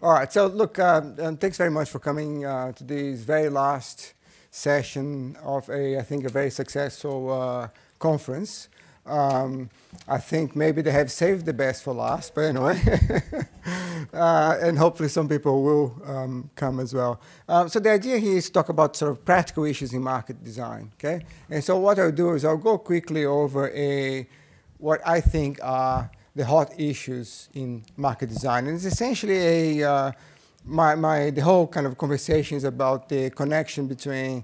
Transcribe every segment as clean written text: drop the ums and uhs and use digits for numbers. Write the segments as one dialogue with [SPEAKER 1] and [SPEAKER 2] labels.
[SPEAKER 1] All right, so look, thanks very much for coming to this very last session of I think, a very successful conference. I think maybe they have saved the best for last, but anyway. And hopefully some people will come as well. So the idea here is to talk about sort of practical issues in market design, okay? And so what I'll do is I'll go quickly over what I think are the hot issues in market design. And it's essentially the whole kind of conversation is about the connection between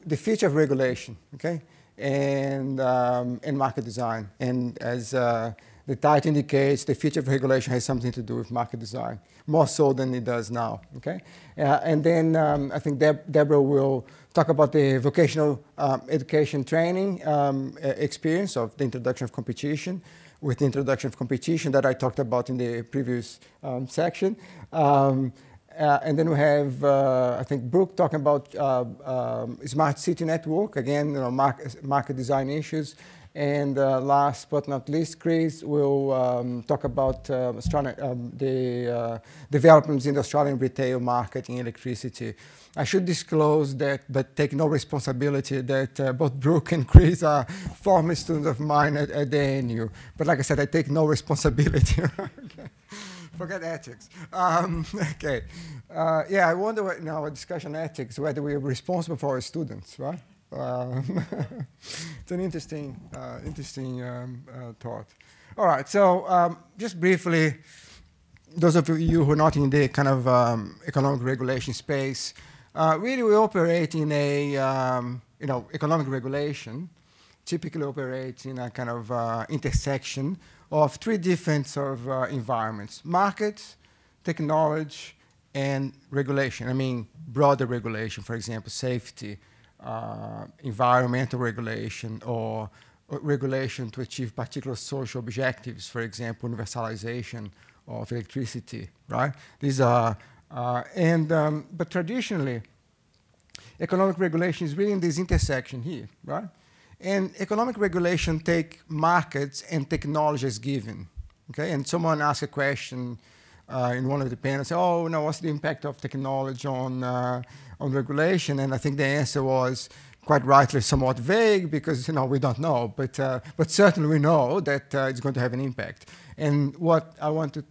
[SPEAKER 1] the future of regulation, okay, and market design. And as the title indicates, the future of regulation has something to do with market design, more so than it does now, okay? And then I think Deborah will talk about the vocational education training experience of the introduction of competition, with the introduction of competition that I talked about in the previous section. And then we have, I think, Brooke talking about smart city network, again, market design issues. And last but not least, Chris will talk about the developments in the Australian retail market in electricity. I should disclose that, but take no responsibility, that both Brooke and Chris are former students of mine at the ANU. But like I said, I take no responsibility. Okay. Forget ethics. Okay. Yeah, I wonder in our discussion on ethics whether we are responsible for our students, right? It's an interesting thought. All right, so just briefly, those of you who are not in the kind of economic regulation space, really we operate in a, economic regulation typically operates in a kind of intersection of three different sort of environments: markets, technology, and regulation. I mean, broader regulation, for example, safety, environmental regulation, or regulation to achieve particular social objectives, for example, universalization of electricity, right? These are, but traditionally, economic regulation is really in this intersection here, right? And economic regulation take markets and technology as given, okay? And someone asked a question in one of the panels, oh, no, what's the impact of technology on regulation? And I think the answer was quite rightly somewhat vague because, we don't know. But certainly we know that it's going to have an impact. And what I want to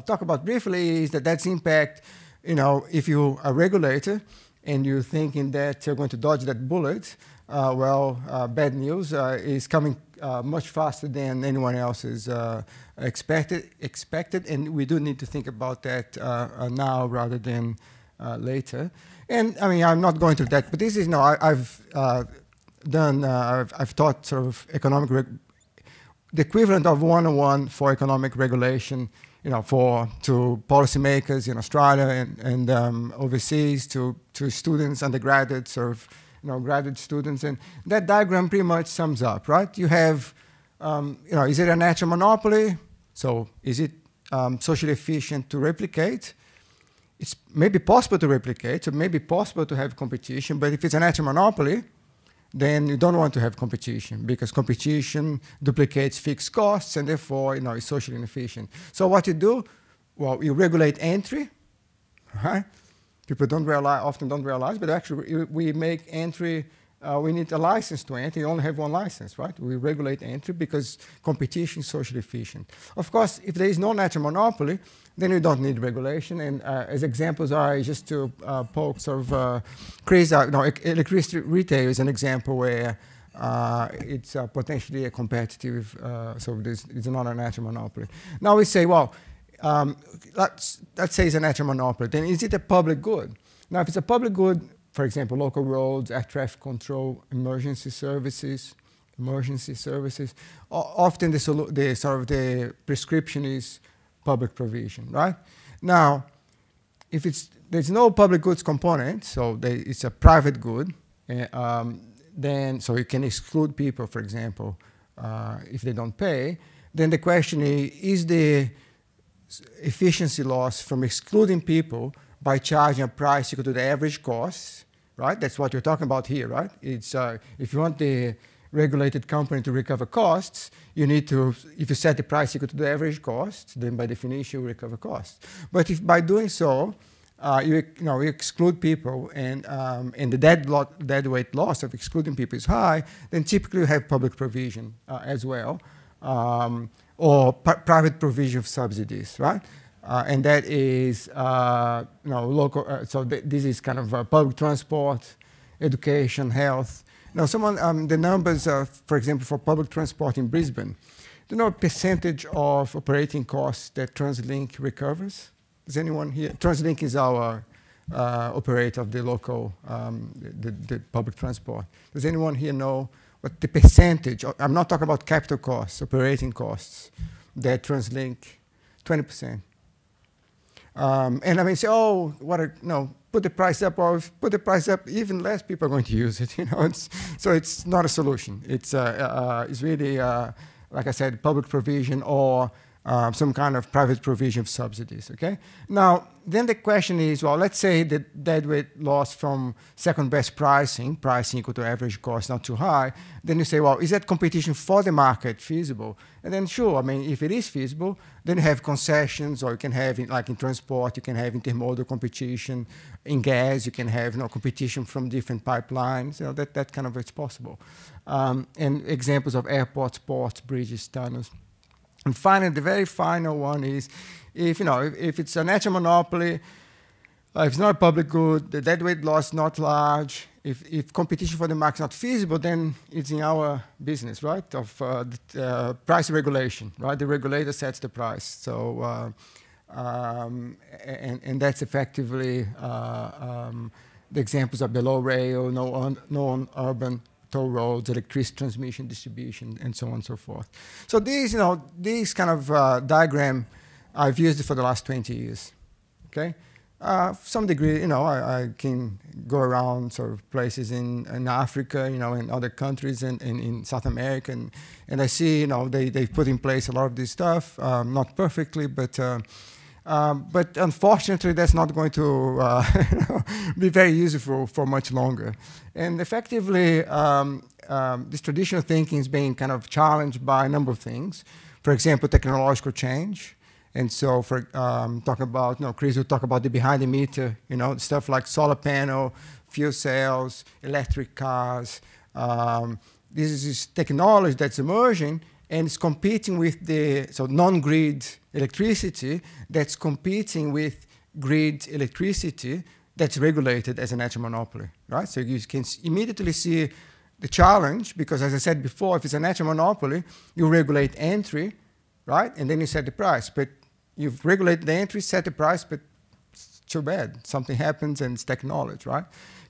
[SPEAKER 1] talk about briefly is that that's impact, if you're a regulator and you're thinking that you're going to dodge that bullet, bad news is coming much faster than anyone else is expected, and we do need to think about that now rather than later. And I mean, I'm not going through that, but this is I've taught sort of the equivalent of 101 for economic regulation, to policymakers in Australia and overseas, to students, undergraduates, or graduate students, and that diagram pretty much sums up, right? You have, is it a natural monopoly? So is it socially efficient to replicate? It's maybe possible to replicate, so maybe possible to have competition, but if it's a natural monopoly, then you don't want to have competition because competition duplicates fixed costs and therefore, it's socially inefficient. So what you do, well, you regulate entry, right? People often don't realize, but actually we make entry, we need a license to enter. You only have one license, right? We regulate entry because competition is socially efficient. Of course, if there is no natural monopoly, then you don't need regulation. And as examples are, just to poke sort of crazy, electricity retail is an example where it's potentially a competitive, so it's not a natural monopoly. Now we say, well, let's say it's a natural monopoly, then is it a public good? Now, if it's a public good, for example, local roads, air traffic control, emergency services, often the prescription is public provision, right? Now, if there's no public goods component, so it's a private good, then so you can exclude people, for example, if they don't pay, then the question is the efficiency loss from excluding people by charging a price equal to the average cost, right? That's what you're talking about here, right? It's if you want the regulated company to recover costs, you need to, if you set the price equal to the average cost, then by definition you recover costs. But if by doing so, you exclude people, and the dead weight loss of excluding people is high, then typically you have public provision as well, or private provision of subsidies, right? And that is local. So this is kind of public transport, education, health. Now, the numbers, for example, for public transport in Brisbane, do you know percentage of operating costs that TransLink recovers? Does anyone here? TransLink is our operator of the local, the public transport. Does anyone here know what the percentage, I'm not talking about capital costs, operating costs, that TransLink, 20%. And I mean, say, oh, put the price up, or if put the price up, even less people are going to use it. So it's not a solution. It's really, like I said, public provision or some kind of private provision of subsidies. Okay. Now, then the question is, well, let's say the deadweight loss from second best pricing equal to average cost, not too high. Then you say, well, is that competition for the market feasible? And then sure, I mean, if it is feasible, then you have concessions, or you can have, like in transport, you can have intermodal competition. In gas, you can have competition from different pipelines. That kind of it's possible. And examples of airports, ports, bridges, tunnels. And finally, the very final one is, if it's a natural monopoly, if it's not a public good, the deadweight loss not large. If competition for the market is not feasible, then it's in our business, right? Of price regulation, right? The regulator sets the price. So, and that's effectively the examples of below rail, no urban toll roads, electricity transmission, distribution, and so on and so forth. So these kind of diagram, I've used it for the last 20 years. Okay, some degree, I can go around sort of places in Africa, in other countries, and in South America, and I see, they've put in place a lot of this stuff, not perfectly, but unfortunately, that's not going to be very useful for much longer. And effectively, this traditional thinking is being kind of challenged by a number of things. For example, technological change. And so, talk about, Chris will talk about the behind the meter, stuff like solar panel, fuel cells, electric cars. This is technology that's emerging, and it's competing with non-grid electricity that's competing with grid electricity that's regulated as a natural monopoly, right? So you can immediately see the challenge, because as I said before, if it's a natural monopoly, you regulate entry, right? And then you set the price. But you've regulated the entry, set the price, but it's too bad. Something happens and it's technology, right?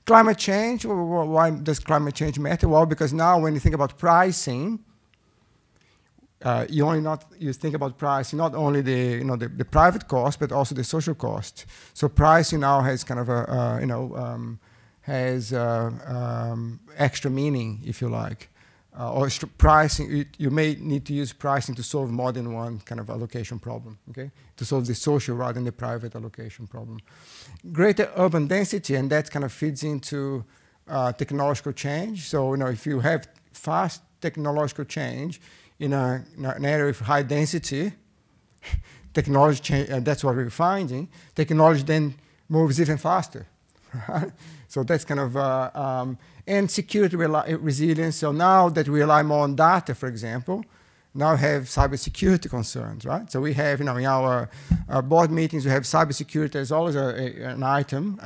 [SPEAKER 1] Climate change, why does climate change matter? Well, because now when you think about pricing, you think about pricing not only the private cost, but also the social cost. So pricing now has kind of extra meaning, if you like. Or pricing, you may need to use pricing to solve more than one kind of allocation problem, okay? To solve the social rather than the private allocation problem. Greater urban density, and that kind of feeds into technological change. So, if you have fast technological change in an area with high density, technology change, and that's what we're finding, technology then moves even faster, right? So that's kind of, and security resilience. So now that we rely more on data, for example, now have cybersecurity concerns, right? So we have, in our board meetings, we have cybersecurity as always an item.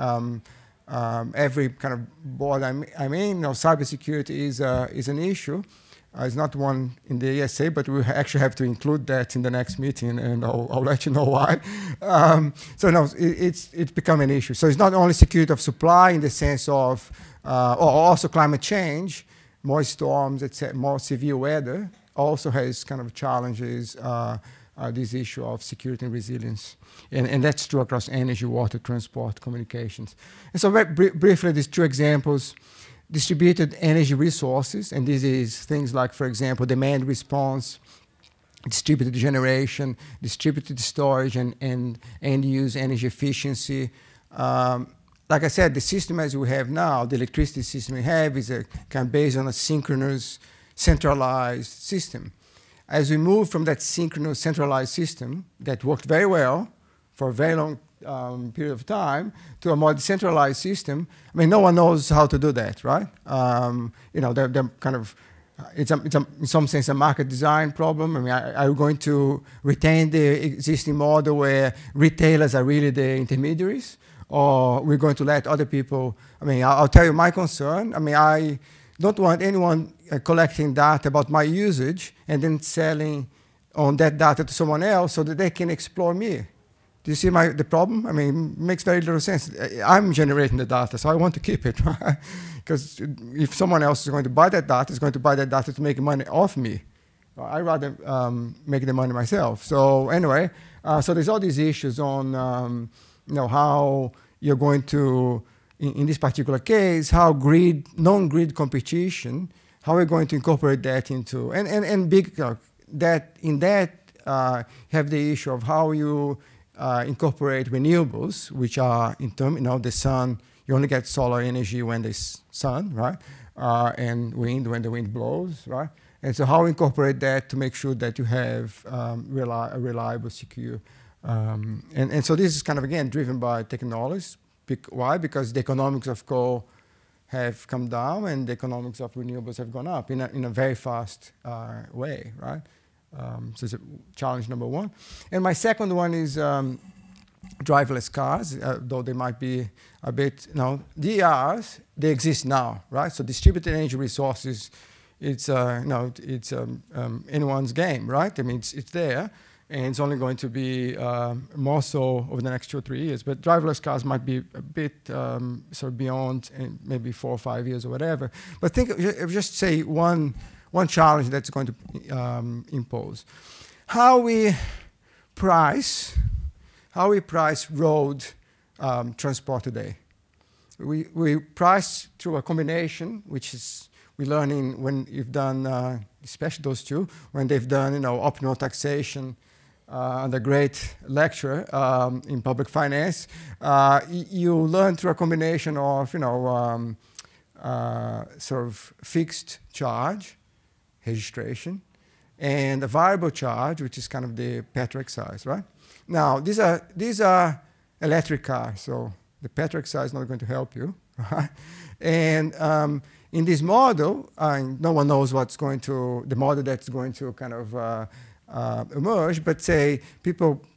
[SPEAKER 1] Every kind of board I'm in, cybersecurity is an issue. It's not one in the ESA, but we actually have to include that in the next meeting, and I'll let you know why. So no, it's become an issue. So it's not only security of supply in the sense of, or also climate change, more storms, etc., more severe weather, also has kind of challenges this issue of security and resilience. And that's true across energy, water, transport, communications. And so very briefly, these two examples. Distributed energy resources, and this is things like, for example, demand response, distributed generation, distributed storage, and end-use energy efficiency. Like I said, the system as we have now, the electricity system we have, is kind of based on a synchronous centralized system. As we move from that synchronous centralized system that worked very well for a very long period of time to a more decentralized system, I mean, no one knows how to do that, right? You know, they're kind of, it's in some sense a market design problem. I mean, are we going to retain the existing model where retailers are really the intermediaries? Or we're going to let other people, I mean, I'll tell you my concern. I mean, I don't want anyone collecting data about my usage and then selling on that data to someone else so that they can explore me. Do you see the problem? I mean, it makes very little sense. I'm generating the data, so I want to keep it, right? Because if someone else is going to buy that data, it's going to buy that data to make money off me. I'd rather make the money myself. So anyway, so there's all these issues on you know, how you're going to, in this particular case, how non-grid competition, how we're going to incorporate that into, and big, that in that have the issue of how you incorporate renewables, which are in terms, you know, the sun, you only get solar energy when there's sun, right? And wind when the wind blows, right? And so how we incorporate that to make sure that you have a reliable, secure, and so this is kind of, again, driven by technology. Why? Because the economics of coal have come down and the economics of renewables have gone up in a very fast way, right? So it's a challenge number one. And my second one is driverless cars, though they might be a bit, you know, DERs, they exist now, right? So distributed energy resources, it's, you know, it's anyone's game, right? I mean, it's there. And it's only going to be more so over the next 2 or 3 years. But driverless cars might be a bit sort of beyond, maybe 4 or 5 years or whatever. But think of just say one challenge that's going to impose. How we price road transport today. We price through a combination, which is we learn when you've done, especially those two, when they've done, you know, optimal taxation. The great lecturer in public finance, you learn through a combination of, you know, sort of fixed charge, registration, and a variable charge, which is kind of the petrol excise, right? Now, these are electric cars, so the petrol excise is not going to help you, right? And in this model, no one knows what's going to, the model that's going to kind of emerge, but say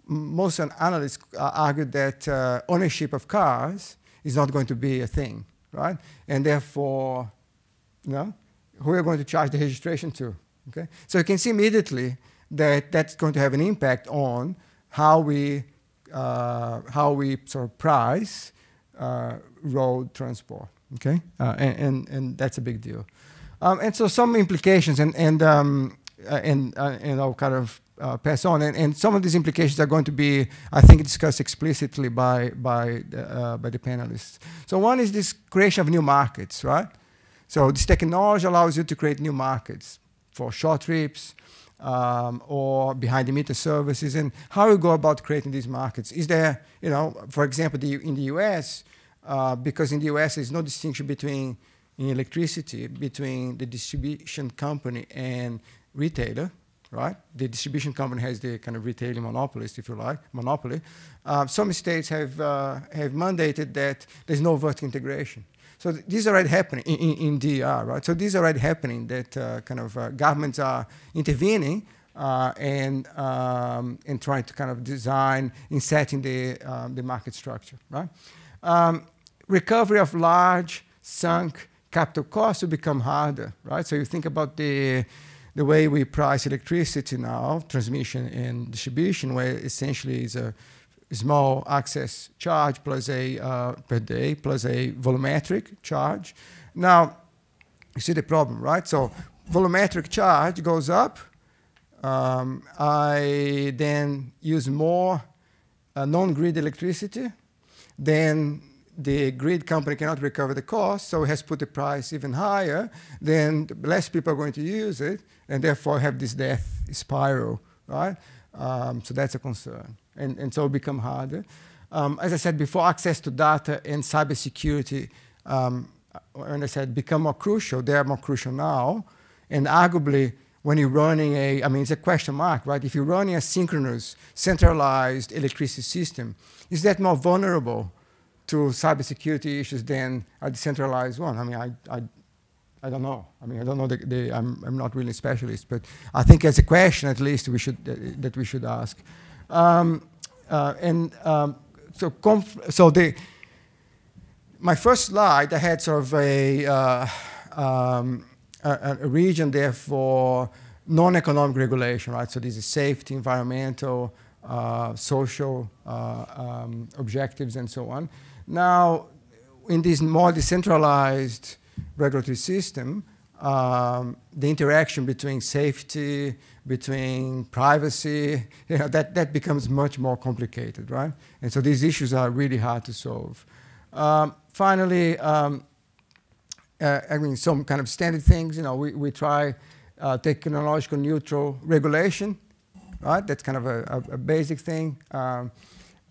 [SPEAKER 1] most analysts argue that ownership of cars is not going to be a thing, right? And therefore, you know, who are going to charge the registration to? Okay, so you can see immediately that that's going to have an impact on how we sort of price road transport. Okay, and that's a big deal. And so some implications, and I'll kind of pass on. And some of these implications are going to be, I think, discussed explicitly by the panelists. So one is this creation of new markets, right? So this technology allows you to create new markets for short trips or behind-the-meter services. And how you go about creating these markets? Is there, you know, for example, in the US, because in the US there's no distinction between in electricity between the distribution company and retailer, right? The distribution company has the kind of retailing monopolist, if you like, monopoly. Some states have mandated that there's no vertical integration. So these are already happening in DER, right? So these are already happening that kind of governments are intervening and trying to kind of design in setting the market structure, right? Recovery of large sunk capital costs will become harder, right? So you think about the way we price electricity now, transmission and distribution, where essentially is a small access charge plus a per day plus a volumetric charge. Now, you see the problem, right? So volumetric charge goes up. I then use more non-grid electricity. Then the grid company cannot recover the cost, so it has put the price even higher. Then less people are going to use it, and therefore have this death spiral, right? So that's a concern. And so it become harder. As I said before, access to data and cybersecurity, when I said become more crucial, they are more crucial now. And arguably, when you're running it's a question mark, right? If you're running a synchronous, centralized electricity system, is that more vulnerable to cybersecurity issues than a decentralized one? I mean, I don't know. I mean, I don't know. I'm not really a specialist, but I think as a question, at least, we should that we should ask. My first slide, I had sort of a region there for non-economic regulation, right? So this is safety, environmental, social objectives, and so on. Now, in this more decentralized regulatory system, the interaction between safety, between privacy, that becomes much more complicated, right? And so these issues are really hard to solve. Finally, some kind of standard things, we try technological neutral regulation, right? That's kind of a basic thing.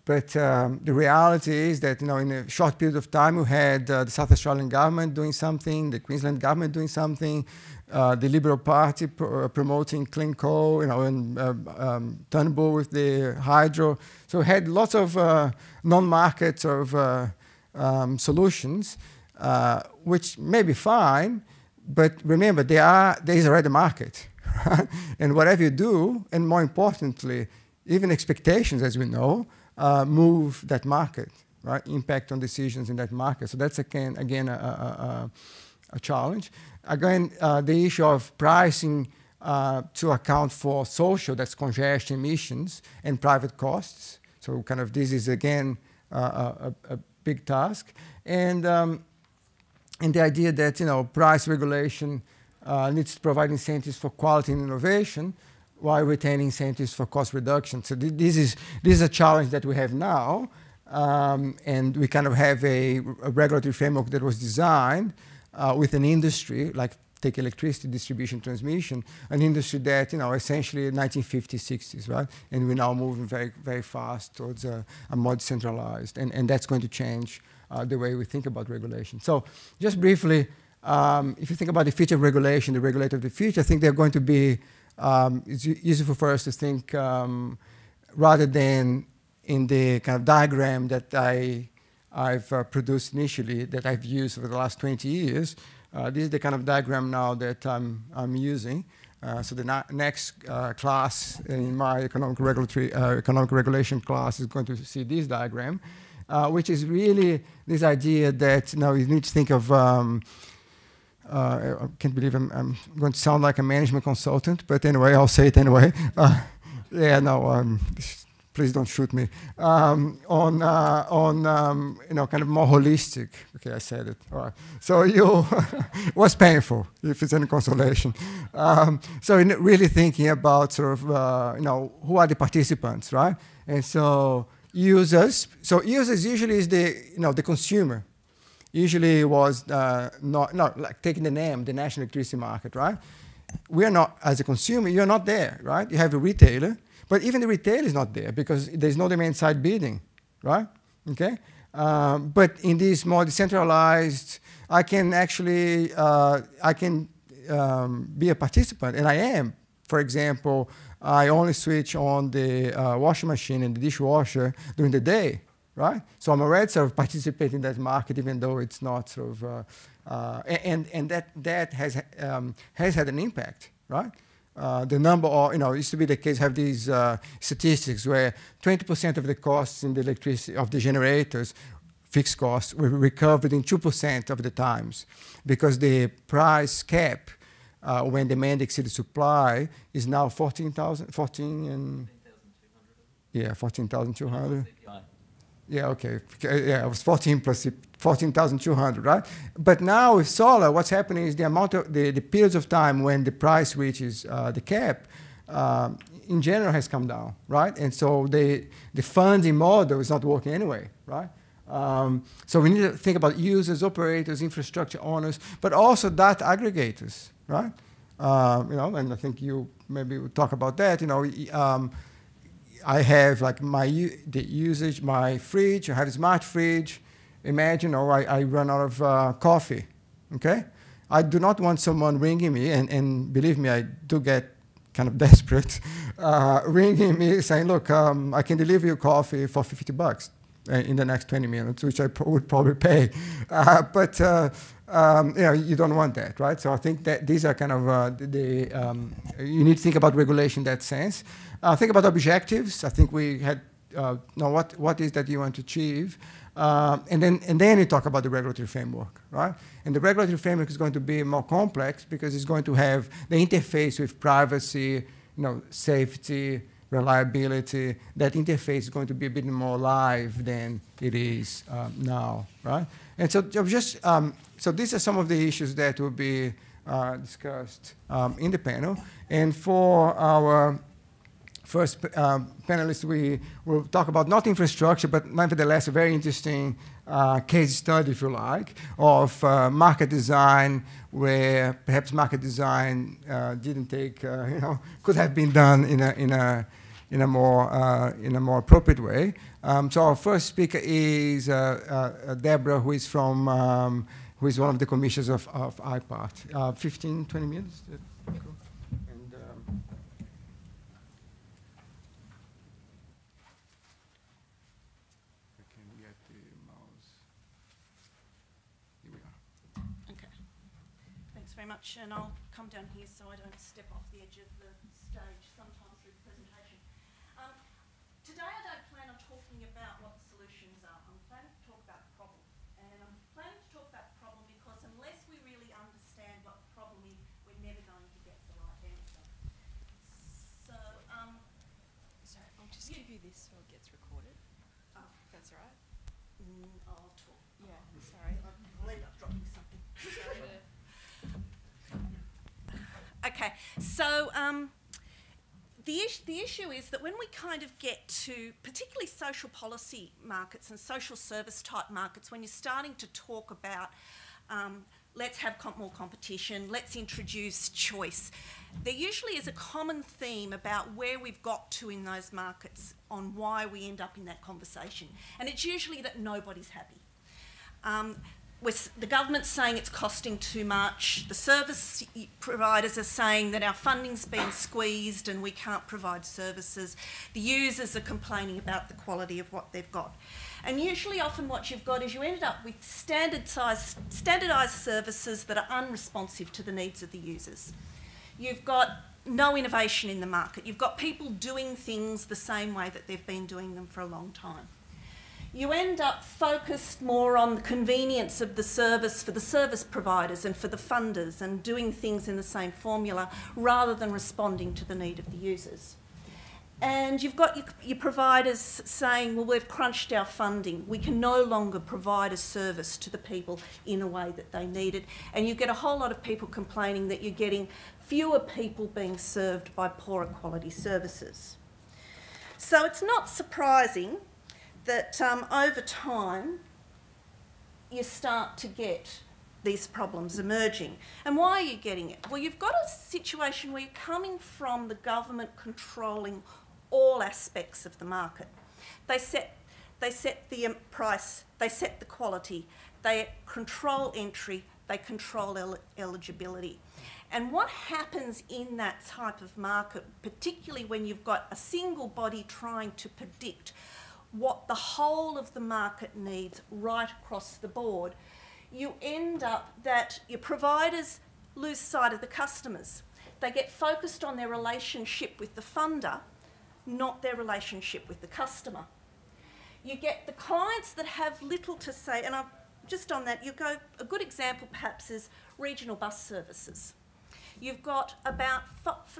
[SPEAKER 1] But the reality is that, in a short period of time, we had the South Australian government doing something, the Queensland government doing something, the Liberal Party promoting clean coal, and Turnbull with the hydro. So we had lots of non-market sort of solutions, which may be fine, but remember, there is already a market. And whatever you do, and more importantly, even expectations, as we know, move that market, right? Impact on decisions in that market. So that's, again a challenge. Again, the issue of pricing to account for social, that's congestion, emissions, and private costs. So kind of this is, again, a big task. And the idea that, price regulation needs to provide incentives for quality and innovation while retaining incentives for cost reduction. So this is a challenge that we have now. And we kind of have a regulatory framework that was designed with an industry, like take electricity distribution transmission, an industry that, essentially 1950s, 60s, right? And we're now moving very, very fast towards a more decentralized. And that's going to change the way we think about regulation. So just briefly, if you think about the future of regulation, the regulator of the future, I think they're going to be, it's useful for us to think rather than in the kind of diagram that I've produced initially, that I've used for the last 20 years. This is the kind of diagram now that I'm using. So the next class in my economic regulation class is going to see this diagram, which is really this idea that now you need to think of, I can't believe I'm going to sound like a management consultant, but anyway, I'll say it anyway. Please don't shoot me. Kind of more holistic. Okay, I said it. All right. So it was painful, if it's any consolation. So really thinking about sort of, who are the participants, right? And so users. So users usually is the consumer. Usually was not like taking the name, the national electricity market, right? We are not, as a consumer, you're not there, right? You have a retailer. But even the retail is not there because there's no demand-side bidding, right? Okay. But in this more decentralized, I can actually be a participant, and I am. For example, I only switch on the washing machine and the dishwasher during the day, right? So I'm already sort of participating in that market, even though it's not sort of, and that has had an impact, right? The number of, it used to be the case, have these statistics where 20% of the costs in the electricity of the generators, fixed costs, were recovered in 2% of the times, because the price cap when demand exceeded supply is now 14,200. Yeah, 14,200. Yeah, okay. Yeah, it was 14 plus 14,200, right? But now with solar, what's happening is the amount of the periods of time when the price reaches the cap, in general, has come down, right? And so the funding model is not working anyway, right? So we need to think about users, operators, infrastructure owners, but also data aggregators, right? And I think you maybe will talk about that. I have like the usage, my fridge. I have a smart fridge. Imagine, I run out of coffee, okay? I do not want someone ringing me, and believe me, I do get kind of desperate, ringing me saying, look, I can deliver you coffee for $50 in the next 20 minutes, which I would probably pay. But you don't want that, right? So I think that these are kind of you need to think about regulation in that sense. Think about objectives. I think we had, what is that you want to achieve? And then you talk about the regulatory framework, right? And the regulatory framework is going to be more complex because it's going to have the interface with privacy, safety, reliability. That interface is going to be a bit more live than it is now, right? And so so these are some of the issues that will be discussed in the panel. And for our first panelist, we will talk about not infrastructure, but nevertheless a very interesting case study, if you like, of market design, where perhaps market design didn't take, could have been done in a more appropriate way. So our first speaker is Deborah, who is one of the commissioners of IPART. 15, 20 minutes. Cool.
[SPEAKER 2] Much, and I'll come down here so I don't step off the edge of the stage sometimes through the presentation. Today I don't plan on talking about what the solutions are. I'm planning to talk about the problem. And I'm planning to talk about the problem because unless we really understand what the problem is, we're never going to get the right answer. So,
[SPEAKER 3] sorry, I'll just give you this so it gets recorded. Oh. If that's all right.
[SPEAKER 2] I'll talk.
[SPEAKER 3] Yeah, sorry.
[SPEAKER 2] I'll end up dropping something. Okay, so the issue is that when we kind of get to particularly social policy markets and social service type markets, when you're starting to talk about let's have more competition, let's introduce choice, there usually is a common theme about where we've got to in those markets on why we end up in that conversation. And it's usually that nobody's happy. With the government's saying it's costing too much, the service providers are saying that our funding's been squeezed and we can't provide services, the users are complaining about the quality of what they've got. And usually often what you've got is you ended up with standardised services that are unresponsive to the needs of the users. You've got no innovation in the market. You've got people doing things the same way that they've been doing them for a long time. You end up focused more on the convenience of the service for the service providers and for the funders and doing things in the same formula rather than responding to the need of the users. And you've got your providers saying, well, we've crunched our funding. We can no longer provide a service to the people in a way that they need it. And you get a whole lot of people complaining that you're getting fewer people being served by poorer quality services. So it's not surprising that over time you start to get these problems emerging. And why are you getting it? Well, you've got a situation where you're coming from the government controlling all aspects of the market. They set the price, they set the quality, they control entry, they control eligibility. And what happens in that type of market, particularly when you've got a single body trying to predict what the whole of the market needs right across the board, you end up that your providers lose sight of the customers. They get focused on their relationship with the funder, not their relationship with the customer. You get the clients that have little to say, and just on that, a good example perhaps is regional bus services. You've got about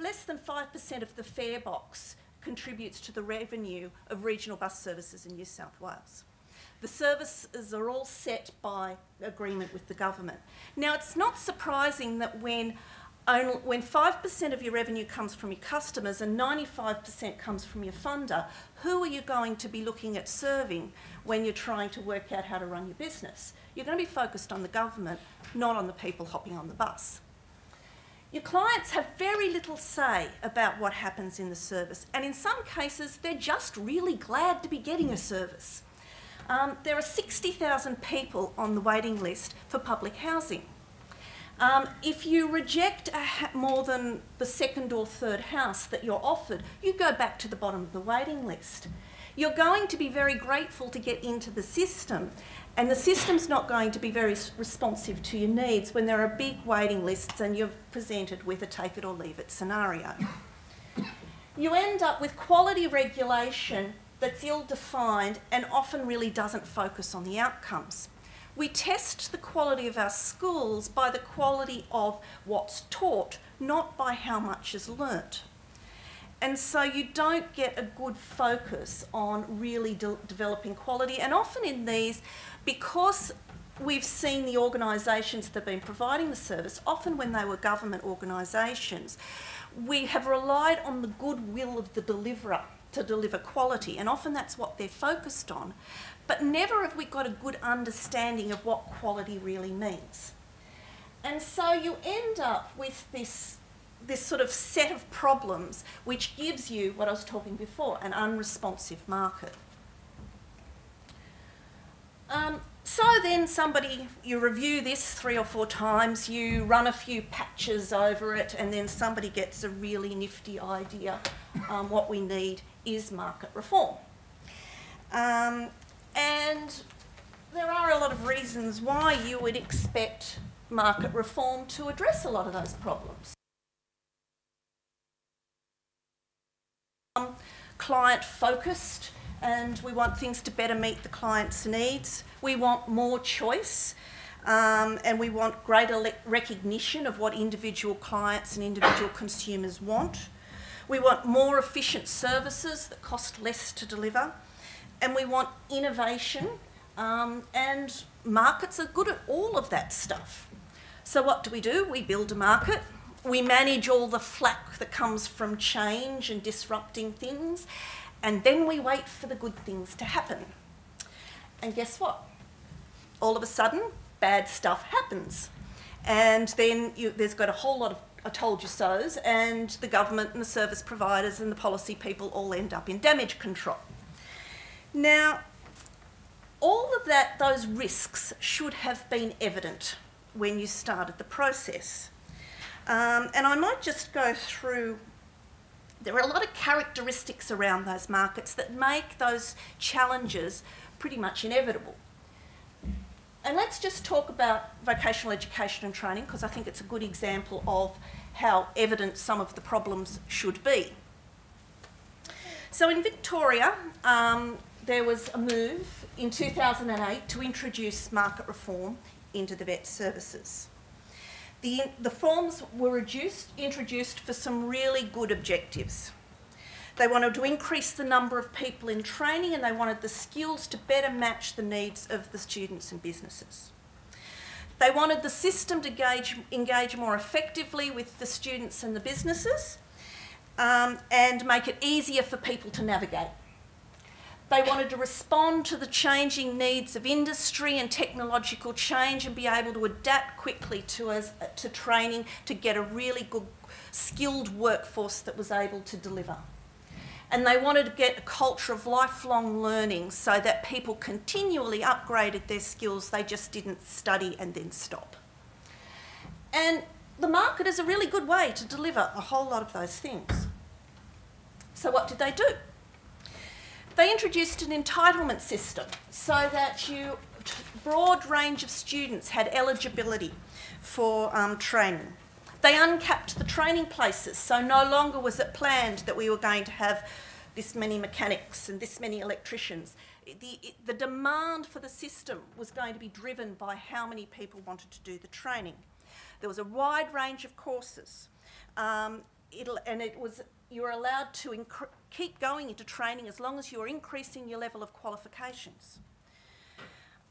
[SPEAKER 2] less than 5% of the fare box contributes to the revenue of regional bus services in New South Wales. The services are all set by agreement with the government. Now, it's not surprising that when 5% of your revenue comes from your customers and 95% comes from your funder, who are you going to be looking at serving when you're trying to work out how to run your business? You're going to be focused on the government, not on the people hopping on the bus. Your clients have very little say about what happens in the service, and in some cases they're just really glad to be getting a service. There are 60,000 people on the waiting list for public housing. If you reject more than the second or third house that you're offered, you go back to the bottom of the waiting list. You're going to be very grateful to get into the system, and the system's not going to be very responsive to your needs when there are big waiting lists and you're presented with a take it or leave it scenario. You end up with quality regulation that's ill-defined and often really doesn't focus on the outcomes. We test the quality of our schools by the quality of what's taught, not by how much is learnt. And so you don't get a good focus on really developing quality. And often in these, because we've seen the organisations that have been providing the service, often when they were government organisations, we have relied on the goodwill of the deliverer to deliver quality, and often that's what they're focused on. But never have we got a good understanding of what quality really means. And so you end up with this sort of set of problems which gives you, what I was talking before, an unresponsive market. So then you review this 3 or 4 times, you run a few patches over it, and then somebody gets a really nifty idea. What we need is market reform. And there are a lot of reasons why you would expect market reform to address a lot of those problems. Client focused, and we want things to better meet the client's needs. We want more choice, and we want greater recognition of what individual clients and individual consumers want. We want more efficient services that cost less to deliver, and we want innovation, and markets are good at all of that stuff. So what do? We build a market. We manage all the flack that comes from change and disrupting things, and then we wait for the good things to happen. And guess what? All of a sudden, bad stuff happens. And then there's got a whole lot of I told you so's, and the government and the service providers and the policy people all end up in damage control. Now, all of those risks should have been evident when you started the process. And I might just go through, there are a lot of characteristics around those markets that make those challenges pretty much inevitable. And let's just talk about vocational education and training, because I think it's a good example of how evident some of the problems should be. So in Victoria, there was a move in 2008 to introduce market reform into the vet services. The forms were introduced for some really good objectives. They wanted to increase the number of people in training, and they wanted the skills to better match the needs of the students and businesses. They wanted the system to engage more effectively with the students and the businesses, and make it easier for people to navigate. They wanted to respond to the changing needs of industry and technological change and be able to adapt quickly to training to get a really good skilled workforce that was able to deliver. And they wanted to get a culture of lifelong learning so that people continually upgraded their skills, they just didn't study and then stop. And the market is a really good way to deliver a whole lot of those things. So what did they do? They introduced an entitlement system so that a broad range of students had eligibility for training. They uncapped the training places, so no longer was it planned that we were going to have this many mechanics and this many electricians. The demand for the system was going to be driven by how many people wanted to do the training. There was a wide range of courses, you were allowed to keep going into training as long as you were increasing your level of qualifications.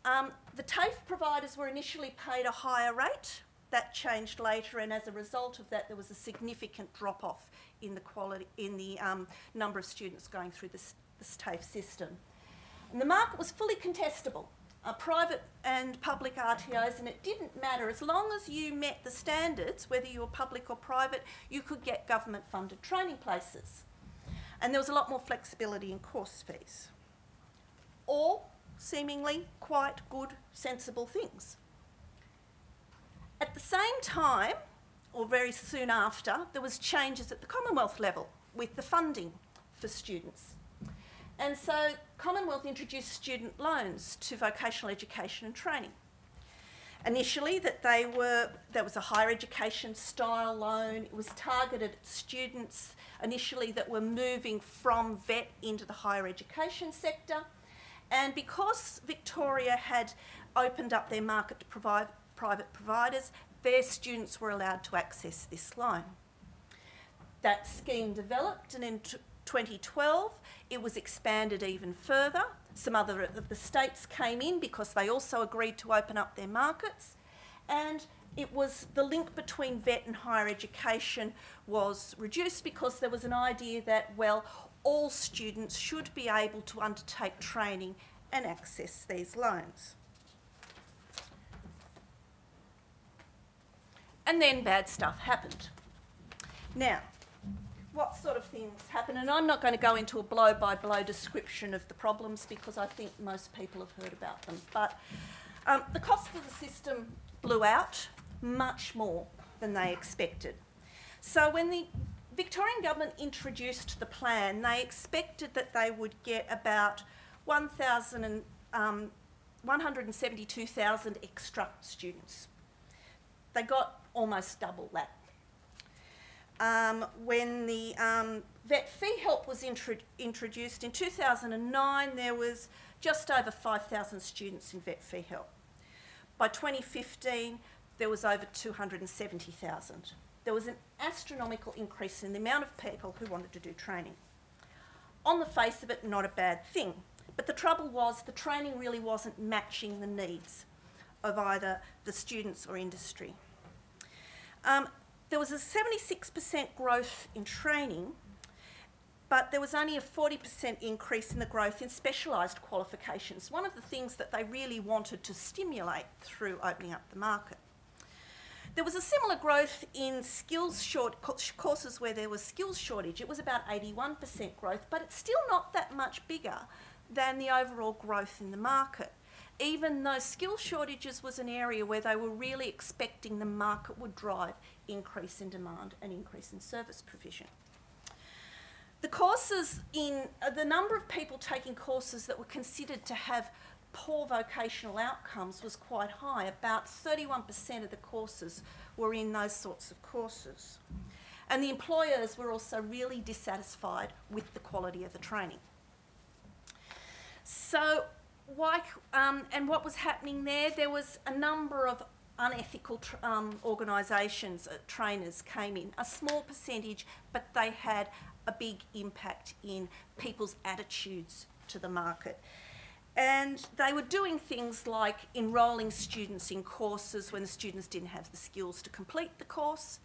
[SPEAKER 2] The TAFE providers were initially paid a higher rate. That changed later, and as a result of that, there was a significant drop-off in the number of students going through this TAFE system. And the market was fully contestable, private and public RTOs, and it didn't matter. As long as you met the standards, whether you were public or private, you could get government-funded training places. And there was a lot more flexibility in course fees. All seemingly quite good, sensible things. At the same time, or very soon after, there was changes at the Commonwealth level with the funding for students. And so Commonwealth introduced student loans to vocational education and training. Initially, there was a higher education style loan. It was targeted at students initially that were moving from vet into the higher education sector. And because Victoria had opened up their market to private providers, their students were allowed to access this loan. That scheme developed, and in 2012 it was expanded even further. Some other of the states came in because they also agreed to open up their markets, and it was the link between vet and higher education was reduced because there was an idea that, well, all students should be able to undertake training and access these loans. And then bad stuff happened. Now, what sort of things happen? And I'm not going to go into a blow-by-blow description of the problems because I think most people have heard about them. But the cost of the system blew out much more than they expected. So when the Victorian government introduced the plan, they expected that they would get about 172,000 extra students. They got almost double that. When the vet fee help was introduced in 2009, there was just over 5,000 students in vet fee help. By 2015, there was over 270,000. There was an astronomical increase in the amount of people who wanted to do training. On the face of it, not a bad thing. But the trouble was the training really wasn't matching the needs of either the students or industry. There was a 76% growth in training, but there was only a 40% increase in the growth in specialised qualifications, one of the things that they really wanted to stimulate through opening up the market. There was a similar growth in courses where there was skills shortage. It was about 81% growth, but it's still not that much bigger than the overall growth in the market, even though skill shortages was an area where they were really expecting the market would drive increase in demand and increase in service provision. The courses the number of people taking courses that were considered to have poor vocational outcomes was quite high. About 31% of the courses were in those sorts of courses. And the employers were also really dissatisfied with the quality of the training. So, and what was happening there? There was a number of unethical organisations, trainers came in, a small percentage, but they had a big impact in people's attitudes to the market. And they were doing things like enrolling students in courses when the students didn't have the skills to complete the course,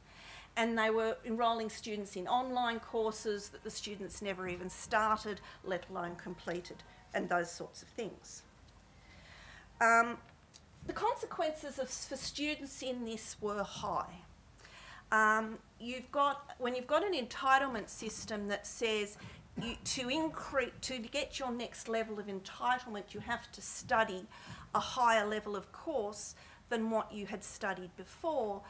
[SPEAKER 2] and they were enrolling students in online courses that the students never even started, let alone completed, and those sorts of things. The consequences for students in this were high. When you've got an entitlement system that says to get your next level of entitlement, you have to study a higher level of course than what you had studied before,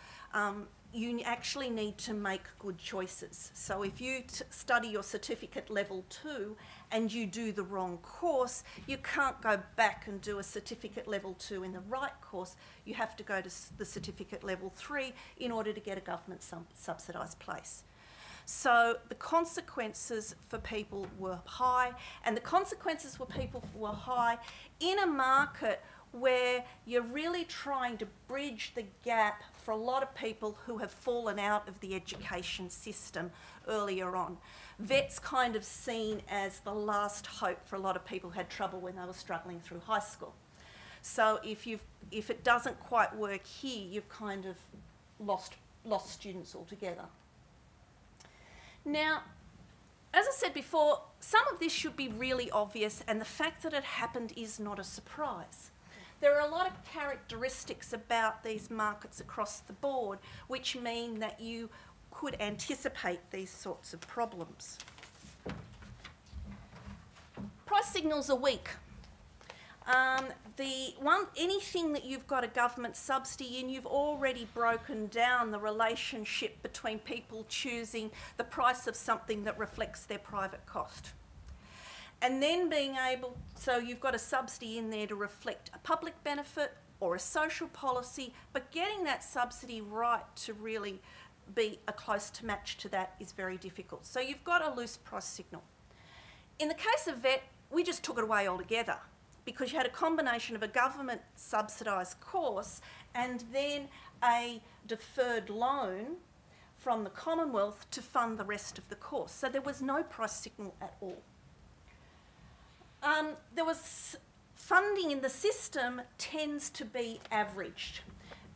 [SPEAKER 2] you actually need to make good choices. So if you study your certificate level 2 and you do the wrong course, you can't go back and do a certificate level 2 in the right course. You have to go to the certificate level 3 in order to get a government subsidised place. So the consequences for people were high, and the consequences for people were high in a market where you're really trying to bridge the gap for a lot of people who have fallen out of the education system earlier on. Vet's kind of seen as the last hope for a lot of people who had trouble when they were struggling through high school. So if it doesn't quite work here, you've kind of lost students altogether. Now, as I said before, some of this should be really obvious, and the fact that it happened is not a surprise. There are a lot of characteristics about these markets across the board which mean that you could anticipate these sorts of problems. Price signals are weak. Anything that you've got a government subsidy in, you've already broken down the relationship between people choosing the price of something that reflects their private cost. And then so you've got a subsidy in there to reflect a public benefit or a social policy, but getting that subsidy right to really be a close to match to that is very difficult. So you've got a loose price signal. In the case of VET, we just took it away altogether, because you had a combination of a government subsidised course and then a deferred loan from the Commonwealth to fund the rest of the course. So there was no price signal at all. There was funding in the system tends to be averaged,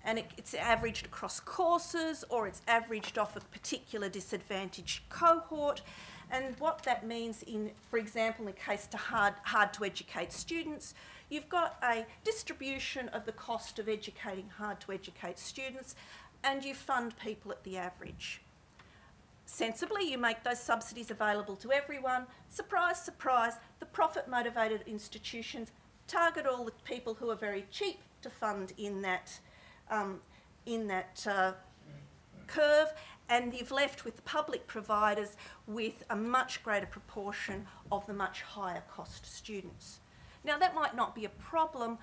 [SPEAKER 2] and it's averaged across courses, or it's averaged off a particular disadvantaged cohort. And what that means, for example, in the case to hard to educate students, you've got a distribution of the cost of educating hard to educate students, and you fund people at the average. Sensibly, you make those subsidies available to everyone. Surprise, surprise, the profit-motivated institutions target all the people who are very cheap to fund in that curve, and you've left with the public providers with a much greater proportion of the much higher cost students. Now, that might not be a problem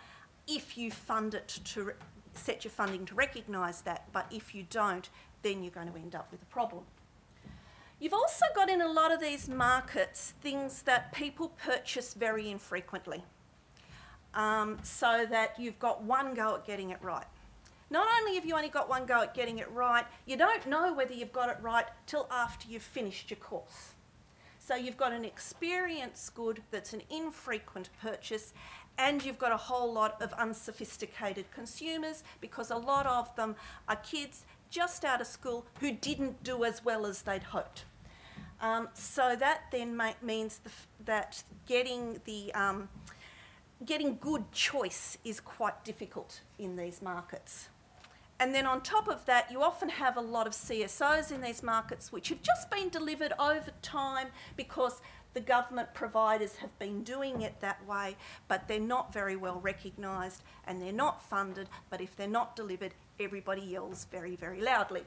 [SPEAKER 2] if you fund it to set your funding to recognise that, but if you don't, then you're going to end up with a problem. You've also got in a lot of these markets things that people purchase very infrequently, so that you've got one go at getting it right. Not only have you only got one go at getting it right, you don't know whether you've got it right till after you've finished your course. So you've got an experience good that's an infrequent purchase, and you've got a whole lot of unsophisticated consumers, because a lot of them are kids just out of school who didn't do as well as they'd hoped. So that then means that getting good choice is quite difficult in these markets. And then on top of that, you often have a lot of CSOs in these markets which have just been delivered over time because the government providers have been doing it that way, but they're not very well recognised and they're not funded, but if they're not delivered, everybody yells very, very loudly.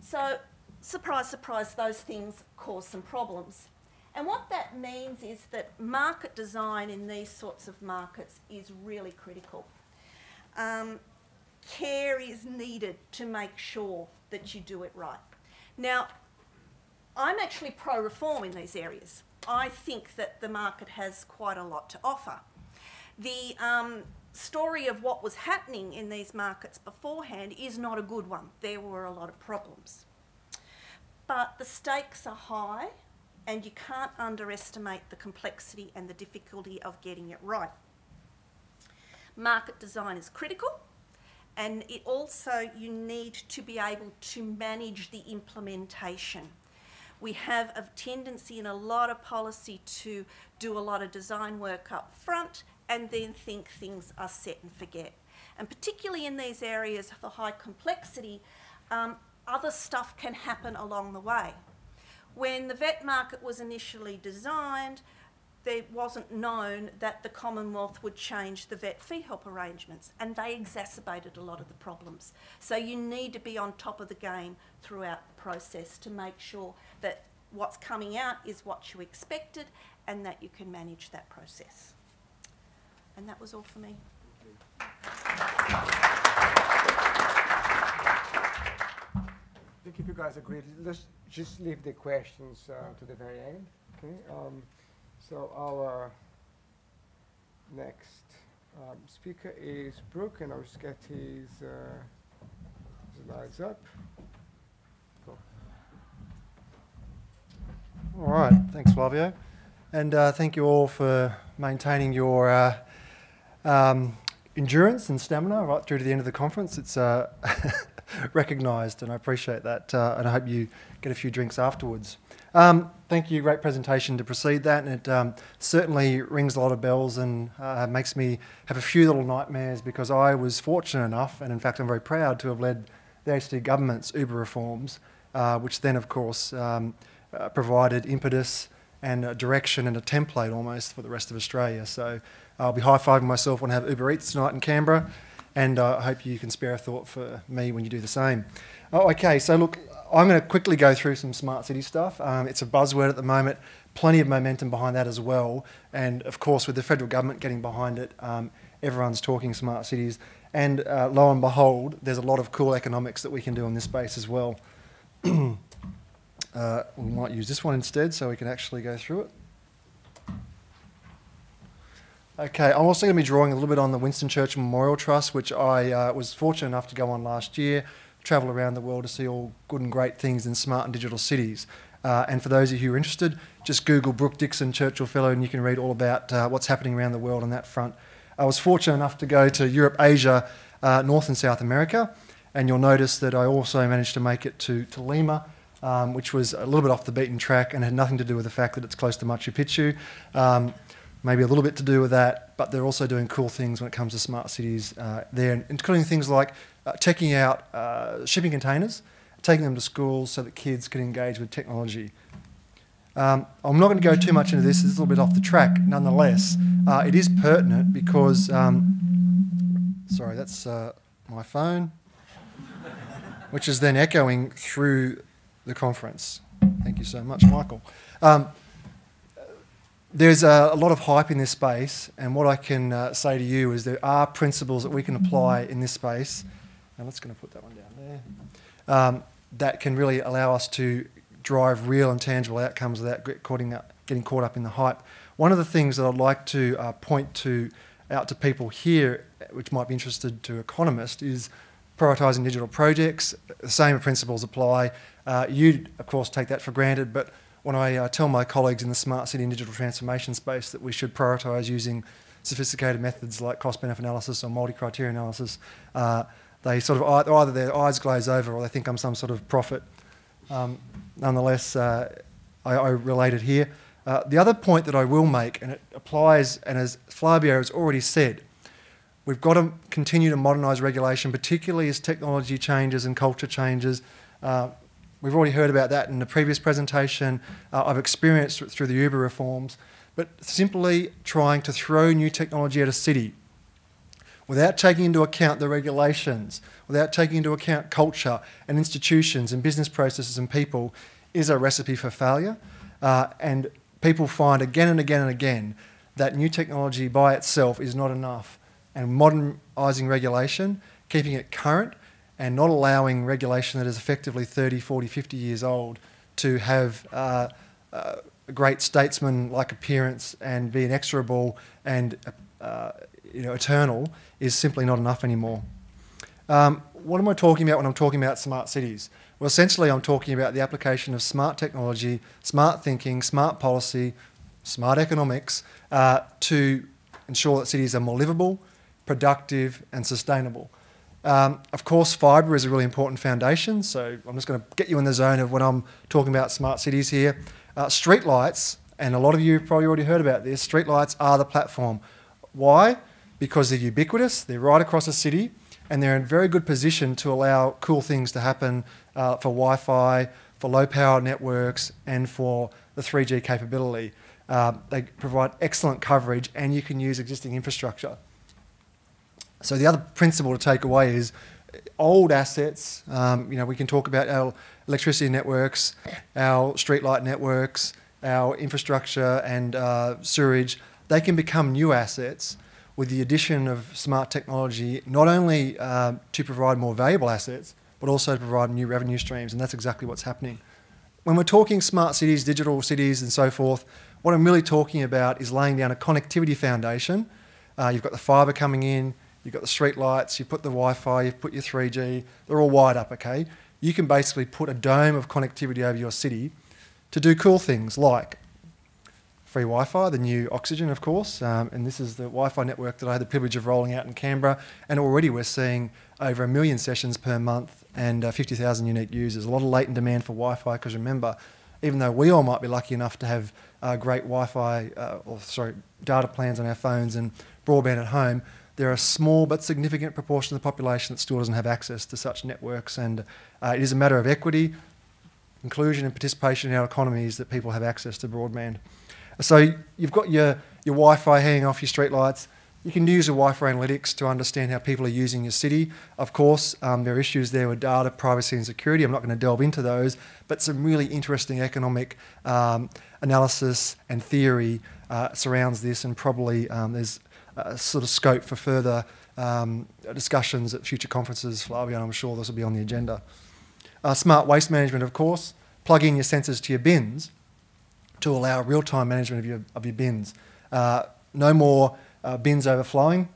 [SPEAKER 2] So, surprise, surprise, those things cause some problems. And what that means is that market design in these sorts of markets is really critical. Care is needed to make sure that you do it right. Now, I'm actually pro-reform in these areas. I think that the market has quite a lot to offer. The story of what was happening in these markets beforehand is not a good one. There were a lot of problems. But the stakes are high, and you can't underestimate the complexity and the difficulty of getting it right. Market design is critical, and it also, you need to be able to manage the implementation. We have a tendency in a lot of policy to do a lot of design work up front and then think things are set and forget. And particularly in these areas of high complexity, other stuff can happen along the way. When the VET market was initially designed, there wasn't known that the Commonwealth would change the VET fee help arrangements, and they exacerbated a lot of the problems. So you need to be on top of the game throughout the process to make sure that what's coming out is what you expected and that you can manage that process. And that was all for me.
[SPEAKER 1] I think if you guys agree, let's just leave the questions to the very end. Okay. So our next speaker is Brooke, and I'll just get his slides up. Cool.
[SPEAKER 4] All right, thanks, Flavio. And thank you all for maintaining your endurance and stamina right through to the end of the conference. It's recognised, and I appreciate that, and I hope you get a few drinks afterwards. Thank you, great presentation to precede that, and it certainly rings a lot of bells and makes me have a few little nightmares, because I was fortunate enough, and in fact I'm very proud to have led the ACT government's Uber reforms, which then of course provided impetus and a direction and a template almost for the rest of Australia. So I'll be high-fiving myself when I have Uber Eats tonight in Canberra, and I hope you can spare a thought for me when you do the same. Oh, okay, so look, I'm going to quickly go through some smart city stuff. It's a buzzword at the moment, plenty of momentum behind that as well, and of course with the federal government getting behind it, everyone's talking smart cities, and lo and behold, there's a lot of cool economics that we can do in this space as well. We might use this one instead so we can actually go through it. Okay, I'm also going to be drawing a little bit on the Winston Churchill Memorial Trust, which I was fortunate enough to go on last year, travel around the world to see all good and great things in smart and digital cities. And for those of you who are interested, just Google Brooke Dixon Churchill Fellow and you can read all about what's happening around the world on that front. I was fortunate enough to go to Europe, Asia, North and South America, and you'll notice that I also managed to make it to Lima, which was a little bit off the beaten track and had nothing to do with the fact that it's close to Machu Picchu. Maybe a little bit to do with that, but they're also doing cool things when it comes to smart cities there, including things like checking out shipping containers, taking them to schools so that kids can engage with technology. I'm not going to go too much into this, it's a little bit off the track. Nonetheless, it is pertinent because, sorry, that's my phone, which is then echoing through the conference. Thank you so much, Michael. There's a lot of hype in this space, and what I can say to you is there are principles that we can apply in this space, and let's going to put that one down there, that can really allow us to drive real and tangible outcomes without getting caught up in the hype. One of the things that I'd like to point out to people here, which might be interested to economists, is prioritising digital projects. The same principles apply. You, of course, take that for granted, but when I tell my colleagues in the smart city and digital transformation space that we should prioritise using sophisticated methods like cost-benefit analysis or multi-criteria analysis, they sort of either their eyes glaze over or they think I'm some sort of prophet. Nonetheless, I relate it here. The other point that I will make, and it applies, and as Flavio has already said, we've got to continue to modernise regulation, particularly as technology changes and culture changes. We've already heard about that in the previous presentation. I've experienced it through the Uber reforms, but simply trying to throw new technology at a city without taking into account the regulations, without taking into account culture and institutions and business processes and people is a recipe for failure. And people find again and again and again that new technology by itself is not enough. And modernising regulation, keeping it current, and not allowing regulation that is effectively 30, 40, 50 years old to have a great statesman-like appearance and be inexorable and eternal is simply not enough anymore. What am I talking about when I'm talking about smart cities? Well, essentially I'm talking about the application of smart technology, smart thinking, smart policy, smart economics to ensure that cities are more livable, productive and sustainable. Of course, fibre is a really important foundation, so I'm just going to get you in the zone of when I'm talking about smart cities here. Streetlights, and a lot of you have probably already heard about this, streetlights are the platform. Why? Because they're ubiquitous, they're right across the city, and they're in very good position to allow cool things to happen for Wi-Fi, for low-power networks, and for the 3G capability. They provide excellent coverage, and you can use existing infrastructure. So the other principle to take away is old assets. We can talk about our electricity networks, our streetlight networks, our infrastructure and sewerage. They can become new assets with the addition of smart technology, not only to provide more valuable assets, but also to provide new revenue streams, and that's exactly what's happening. When we're talking smart cities, digital cities and so forth, what I'm really talking about is laying down a connectivity foundation. You've got the fibre coming in, you've got the street lights, you put the Wi-Fi, you've put your 3G, they're all wired up, okay? You can basically put a dome of connectivity over your city to do cool things like free Wi-Fi, the new Oxygen, of course, and this is the Wi-Fi network that I had the privilege of rolling out in Canberra, and already we're seeing over 1 million sessions per month and 50,000 unique users. A lot of latent demand for Wi-Fi, because remember, even though we all might be lucky enough to have great Wi-Fi, data plans on our phones and broadband at home, there are a small but significant proportion of the population that still doesn't have access to such networks, and it is a matter of equity, inclusion and participation in our economies that people have access to broadband. So you've got your your Wi-Fi hanging off your streetlights. You can use your Wi-Fi analytics to understand how people are using your city. Of course, there are issues there with data, privacy and security. I'm not going to delve into those, but some really interesting economic analysis and theory surrounds this, and probably there's sort of scope for further discussions at future conferences. Flavia, I'm sure this will be on the agenda. Smart waste management, of course. Plug in your sensors to your bins to allow real-time management of your bins. No more bins overflowing,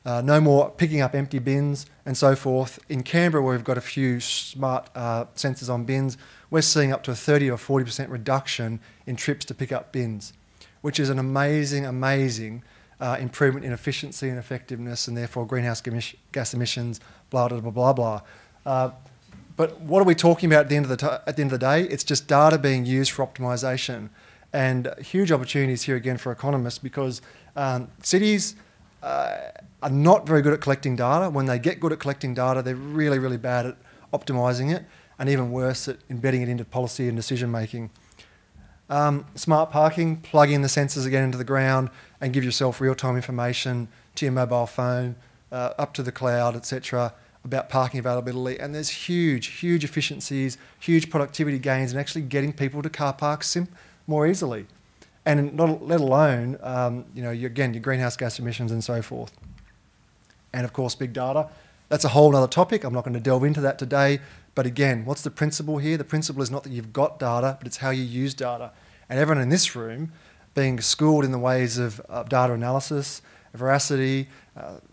[SPEAKER 4] no more picking up empty bins and so forth. In Canberra, where we've got a few smart sensors on bins, we're seeing up to a 30 or 40% reduction in trips to pick up bins, which is an amazing, amazing improvement in efficiency and effectiveness, and therefore greenhouse gas emissions, blah, blah, blah, blah, blah. But what are we talking about at the end of the day? It's just data being used for optimisation, and huge opportunities here again for economists, because cities are not very good at collecting data. When they get good at collecting data, they're really, really bad at optimising it, and even worse at embedding it into policy and decision making. Smart parking, plug in the sensors again into the ground and give yourself real-time information to your mobile phone, up to the cloud, etc., about parking availability. And there's huge, huge efficiencies, huge productivity gains in actually getting people to car parks more easily. And not, let alone, your greenhouse gas emissions and so forth. And of course, big data. That's a whole other topic. I'm not going to delve into that today. But again, what's the principle here? The principle is not that you've got data, but it's how you use data. And everyone in this room, being schooled in the ways of data analysis, veracity,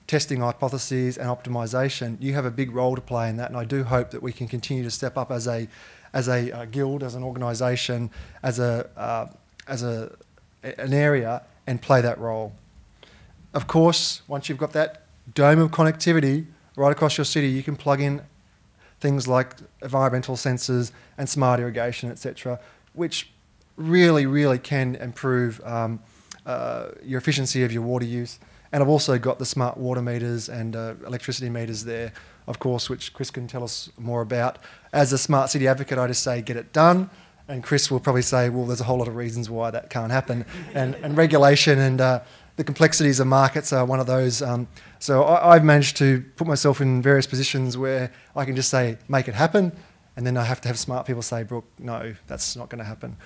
[SPEAKER 4] testing hypotheses and optimisation, you have a big role to play in that. And I do hope that we can continue to step up as a guild, as an organisation, as an area, and play that role. Of course, once you've got that dome of connectivity right across your city, you can plug in things like environmental sensors and smart irrigation, etc., which really, really can improve your efficiency of your water use. And I've also got the smart water meters and electricity meters there, of course, which Chris can tell us more about. As a smart city advocate, I just say, get it done. And Chris will probably say, well, there's a whole lot of reasons why that can't happen. And regulation and the complexities of markets are one of those. So I've managed to put myself in various positions where I can just say, make it happen. And then I have to have smart people say, Brooke, no, that's not going to happen.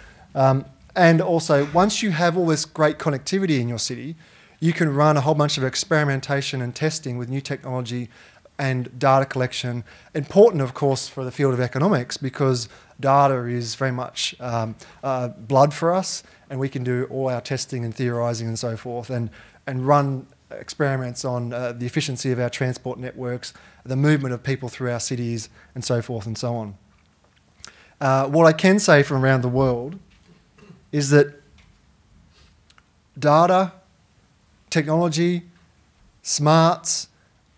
[SPEAKER 4] And also, once you have all this great connectivity in your city, you can run a whole bunch of experimentation and testing with new technology and data collection. Important, of course, for the field of economics, because data is very much blood for us, and we can do all our testing and theorising and so forth, and run experiments on the efficiency of our transport networks, the movement of people through our cities, and so forth and so on. What I can say from around the world is that data, technology, smarts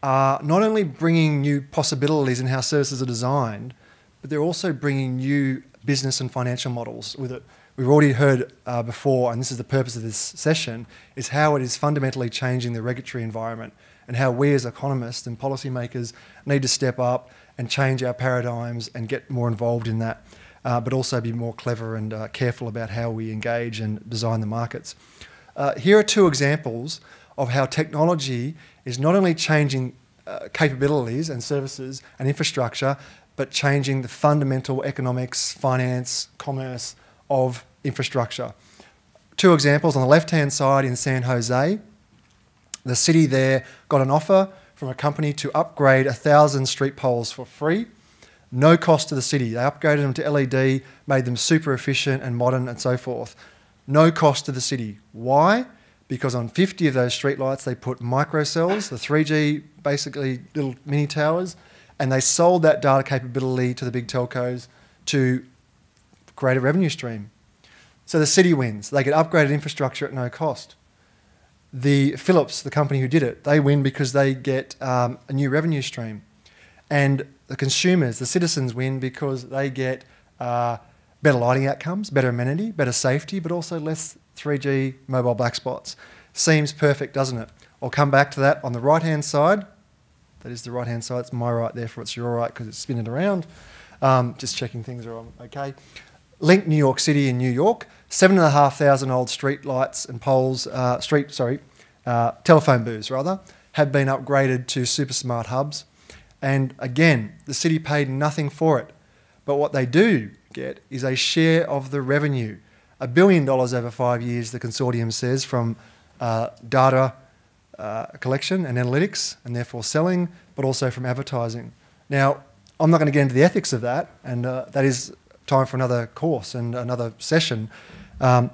[SPEAKER 4] are not only bringing new possibilities in how services are designed, but they're also bringing new business and financial models with it. We've already heard before, and this is the purpose of this session, is how it is fundamentally changing the regulatory environment, and how we as economists and policymakers need to step up and change our paradigms and get more involved in that, but also be more clever and careful about how we engage and design the markets. Here are two examples of how technology is not only changing capabilities and services and infrastructure, but changing the fundamental economics, finance, commerce of infrastructure. Two examples. On the left-hand side in San Jose, the city there got an offer from a company to upgrade 1,000 street poles for free. No cost to the city. They upgraded them to LED, made them super efficient and modern and so forth. No cost to the city. Why? Because on 50 of those streetlights they put microcells, the 3G, basically little mini towers, and they sold that data capability to the big telcos to create a revenue stream. So the city wins. They get upgraded infrastructure at no cost. The Philips, the company who did it, they win because they get a new revenue stream. And the consumers, the citizens win because they get better lighting outcomes, better amenity, better safety, but also less 3G mobile black spots. Seems perfect, doesn't it? I'll come back to that on the right-hand side. That is the right-hand side. It's my right, therefore it's your right because it's spinning around. Just checking things are okay. linked New York City and New York. 7,500 old street lights and poles, telephone booths rather, have been upgraded to super smart hubs. And again, the city paid nothing for it. But what they do get is a share of the revenue. $1 billion over 5 years, the consortium says, from data collection and analytics, and therefore selling, but also from advertising. Now, I'm not going to get into the ethics of that, and that is time for another course and another session. But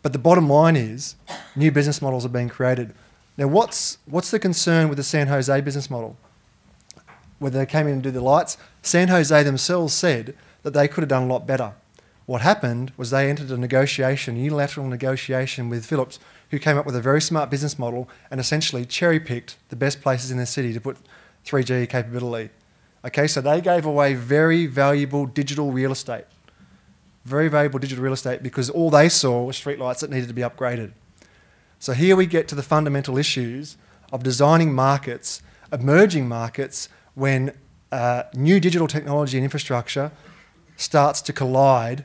[SPEAKER 4] the bottom line is, new business models are being created. Now, what's the concern with the San Jose business model? When they came in to do the lights, San Jose themselves said that they could have done a lot better. What happened was they entered a negotiation, unilateral negotiation with Philips, who came up with a very smart business model and essentially cherry-picked the best places in the city to put 3G capability. Okay, so they gave away very valuable digital real estate. Very valuable digital real estate because all they saw were streetlights that needed to be upgraded. So here we get to the fundamental issues of designing markets, emerging markets, when new digital technology and infrastructure starts to collide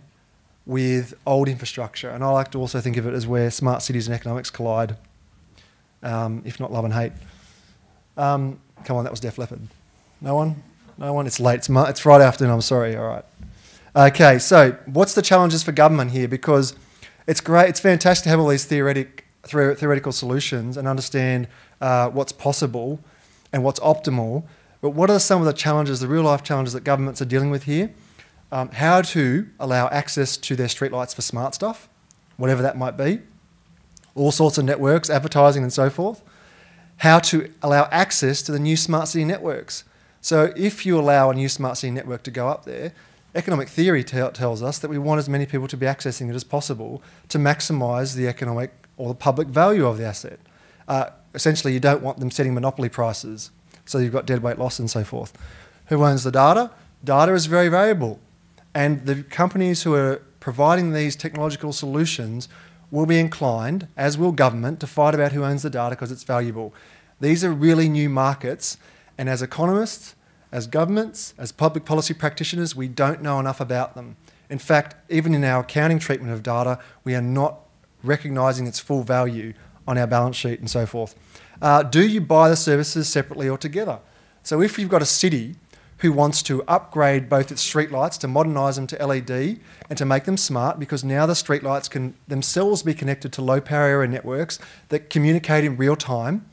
[SPEAKER 4] with old infrastructure. And I like to also think of it as where smart cities and economics collide, if not love and hate. Come on, that was Def Leppard. No one? No one? It's late. It's Friday afternoon, I'm sorry. All right. Okay, so what's the challenges for government here? Because it's great, it's fantastic to have all these theoretical solutions and understand what's possible and what's optimal. But what are some of the challenges, the real-life challenges that governments are dealing with here? How to allow access to their streetlights for smart stuff, whatever that might be, all sorts of networks, advertising and so forth. How to allow access to the new smart city networks. So if you allow a new smart city network to go up there, economic theory tells us that we want as many people to be accessing it as possible to maximise the economic or the public value of the asset. Essentially, you don't want them setting monopoly prices, so you've got deadweight loss and so forth. Who owns the data? Data is very valuable. And the companies who are providing these technological solutions will be inclined, as will government, to fight about who owns the data because it's valuable. These are really new markets, and as economists, as governments, as public policy practitioners, we don't know enough about them. In fact, even in our accounting treatment of data, we are not recognising its full value on our balance sheet and so forth. Do you buy the services separately or together? So if you've got a city who wants to upgrade both its streetlights to modernise them to LED and to make them smart, because now the streetlights can themselves be connected to low power area networks that communicate in real time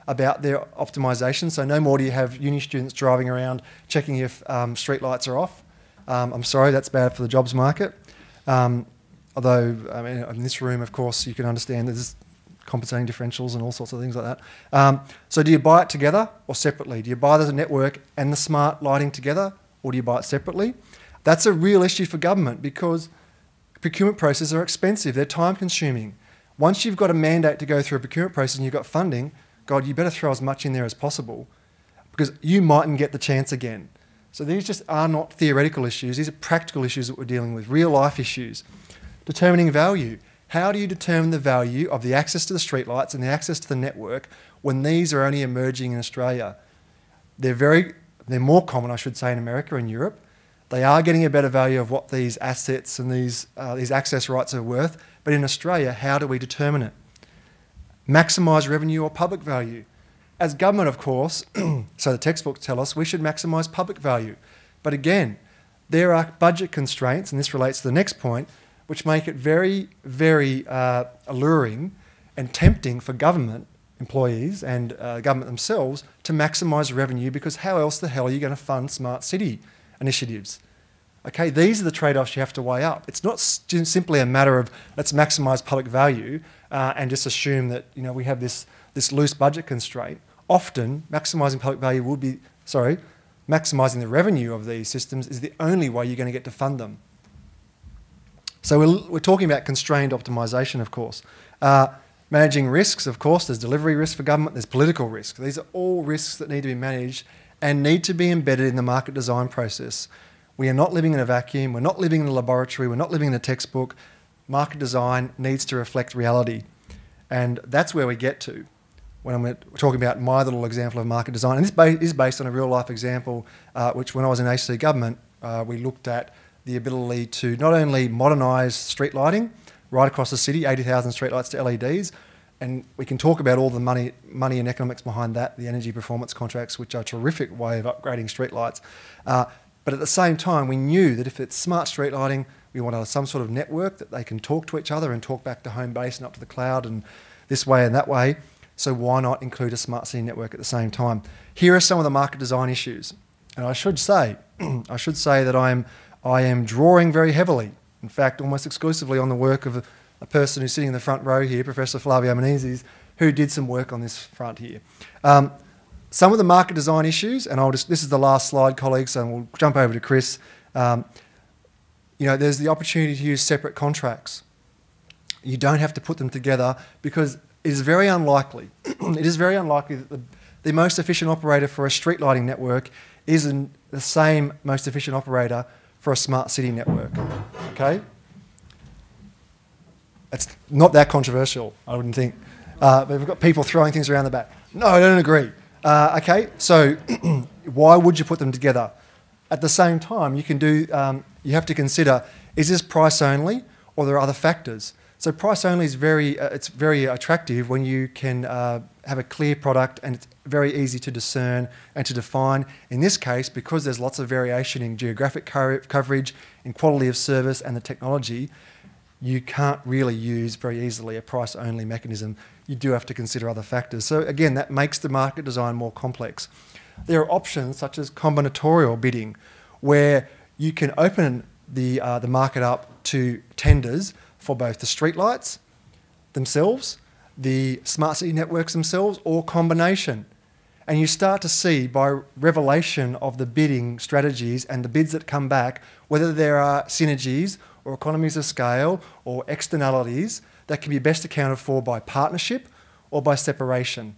[SPEAKER 4] about their optimisation. So no more do you have uni students driving around checking if streetlights are off. I'm sorry, that's bad for the jobs market. Although, I mean, in this room, of course, you can understand there's compensating differentials and all sorts of things like that. So do you buy it together or separately? Do you buy the network and the smart lighting together, or do you buy it separately? That's a real issue for government because procurement processes are expensive. They're time consuming. Once you've got a mandate to go through a procurement process and you've got funding, God, you better throw as much in there as possible because you mightn't get the chance again. So these just are not theoretical issues. These are practical issues that we're dealing with, real life issues. Determining value. How do you determine the value of the access to the streetlights and the access to the network when these are only emerging in Australia? They're more common, I should say, in America and Europe. They are getting a better value of what these assets and these access rights are worth. But in Australia, how do we determine it? Maximise revenue or public value. As government, of course, so the textbooks tell us we should maximise public value. But again, there are budget constraints, and this relates to the next point, which make it very, very alluring and tempting for government employees and government themselves to maximise revenue, because how else the hell are you going to fund smart city initiatives? Okay, these are the trade-offs you have to weigh up. It's not simply a matter of let's maximise public value and just assume that we have this loose budget constraint. Often, maximising public value would be, maximising the revenue of these systems is the only way you're going to get to fund them. So we're talking about constrained optimisation, of course. Managing risks, of course, there's delivery risk for government, there's political risk. These are all risks that need to be managed and need to be embedded in the market design process. We are not living in a vacuum, we're not living in a laboratory, we're not living in a textbook. Market design needs to reflect reality. And that's where we get to when I'm talking about my little example of market design. And this is based on a real life example, which when I was in AC government, we looked at the ability to not only modernise street lighting right across the city, 80,000 streetlights to LEDs, and we can talk about all the money and economics behind that, the energy performance contracts, which are a terrific way of upgrading streetlights. But at the same time, we knew that if it's smart street lighting, we want to have some sort of network that they can talk to each other and talk back to home base and up to the cloud and this way and that way. So why not include a smart city network at the same time? Here are some of the market design issues. And I should say that I am drawing very heavily, in fact, almost exclusively on the work of a person who's sitting in the front row here, Professor Flavio Menezes, who did some work on this front here. Some of the market design issues, and this is the last slide, colleagues, and we'll jump over to Chris. There's the opportunity to use separate contracts. You don't have to put them together because it is very unlikely, that the most efficient operator for a street lighting network isn't the same most efficient operator for a smart city network, okay? It's not that controversial, I wouldn't think. But we've got people throwing things around the back. No, I don't agree. Okay, so why would you put them together? At the same time, you have to consider, is this price only or there are other factors? So price only is it's very attractive when you can have a clear product and it's very easy to discern and to define. In this case, because there's lots of variation in geographic coverage, in quality of service and the technology, you can't really use very easily a price only mechanism. You do have to consider other factors. So again, that makes the market design more complex. There are options such as combinatorial bidding, where you can open the market up to tenders for both the streetlights themselves, the smart city networks themselves, or combination. And you start to see by revelation of the bidding strategies and the bids that come back, whether there are synergies or economies of scale or externalities that can be best accounted for by partnership or by separation.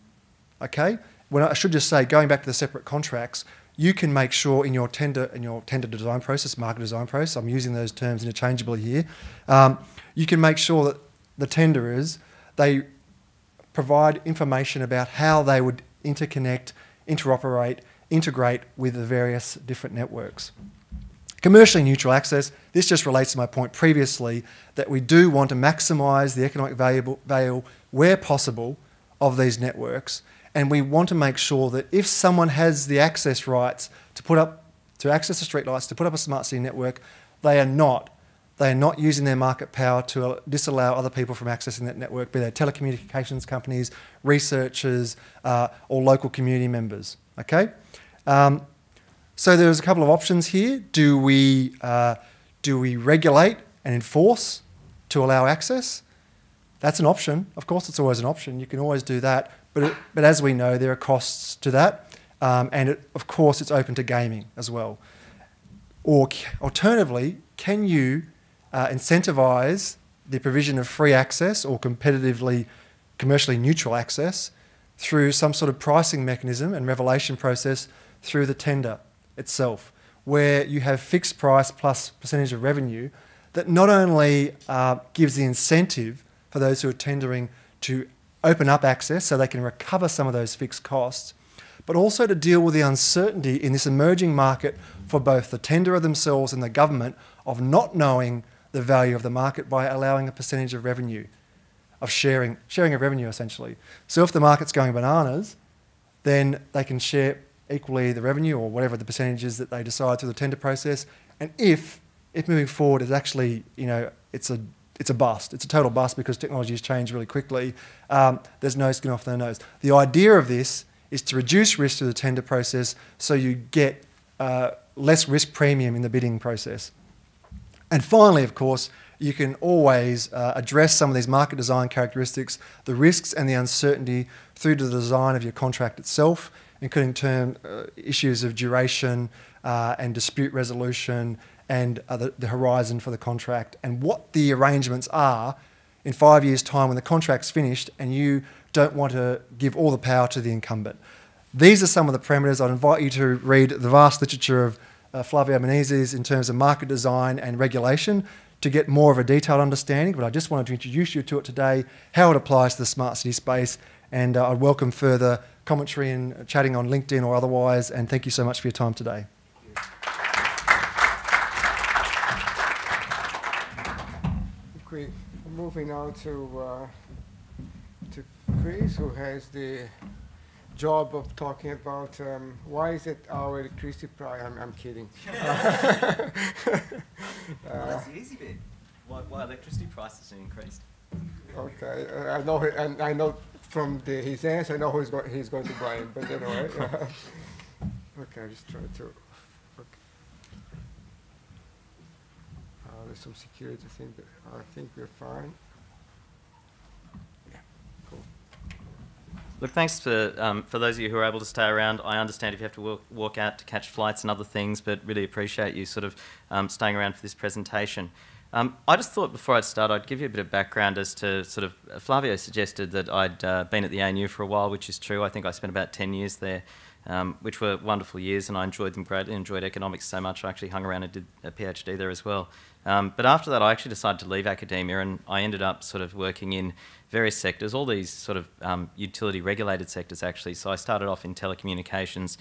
[SPEAKER 4] Okay? I should just say, going back to the separate contracts, you can make sure in your tender design process, market design process, I'm using those terms interchangeably here, you can make sure that the tenderers, they provide information about how they would interconnect, interoperate, integrate with the various different networks. Commercially neutral access, this just relates to my point previously that we do want to maximise the economic value where possible of these networks, and we want to make sure that if someone has the access rights to access the streetlights, to put up a smart city network, they are not using their market power to disallow other people from accessing that network, be they telecommunications companies, researchers, or local community members. Okay. So there's a couple of options here. Do we regulate and enforce to allow access? That's an option. Of course, it's always an option. You can always do that. But as we know, there are costs to that. And of course, it's open to gaming as well. Or alternatively, can you incentivise the provision of free access or commercially neutral access through some sort of pricing mechanism and revelation process through the tender itself, where you have fixed price plus percentage of revenue that not only gives the incentive for those who are tendering to open up access so they can recover some of those fixed costs, but also to deal with the uncertainty in this emerging market for both the tenderer themselves and the government of not knowing the value of the market by allowing a percentage of revenue, of sharing of revenue essentially. So if the market's going bananas, then they can share equally the revenue or whatever the percentages that they decide through the tender process. And if moving forward is actually, it's a bust, it's a total bust because technology has changed really quickly, there's no skin off their nose. The idea of this is to reduce risk through the tender process so you get less risk premium in the bidding process. And finally, of course, you can always address some of these market design characteristics, the risks and the uncertainty through to the design of your contract itself, including issues of duration and dispute resolution and the horizon for the contract and what the arrangements are in 5 years' time when the contract's finished and you don't want to give all the power to the incumbent. These are some of the parameters. I'd invite you to read the vast literature of Flavio Menezes in terms of market design and regulation to get more of a detailed understanding, but I just wanted to introduce you to it today, how it applies to the smart city space, and I'd welcome further commentary and chatting on LinkedIn or otherwise, and thank you so much for your time today.
[SPEAKER 1] Okay, moving on to Chris, who has the job of talking about why is it our electricity price. I'm kidding.
[SPEAKER 5] Well, that's the easy bit. Why electricity prices have increased.
[SPEAKER 1] Okay, I know, and I know from his answer, I know who he's going to blame. But anyway, okay, I just try to. Okay. There's some security thing, but I think we're fine. Yeah, cool.
[SPEAKER 5] Look, thanks for those of you who are able to stay around. I understand if you have to walk out to catch flights and other things, but really appreciate you sort of staying around for this presentation. I just thought before I'd start, I'd give you a bit of background as to sort of, Flavio suggested that I'd been at the ANU for a while, which is true. I think I spent about 10 years there, which were wonderful years, and I enjoyed them greatly, enjoyed economics so much. I actually hung around and did a PhD there as well. But after that, I actually decided to leave academia, and I ended up sort of working in various sectors, all these sort of utility regulated sectors actually. So I started off in telecommunications,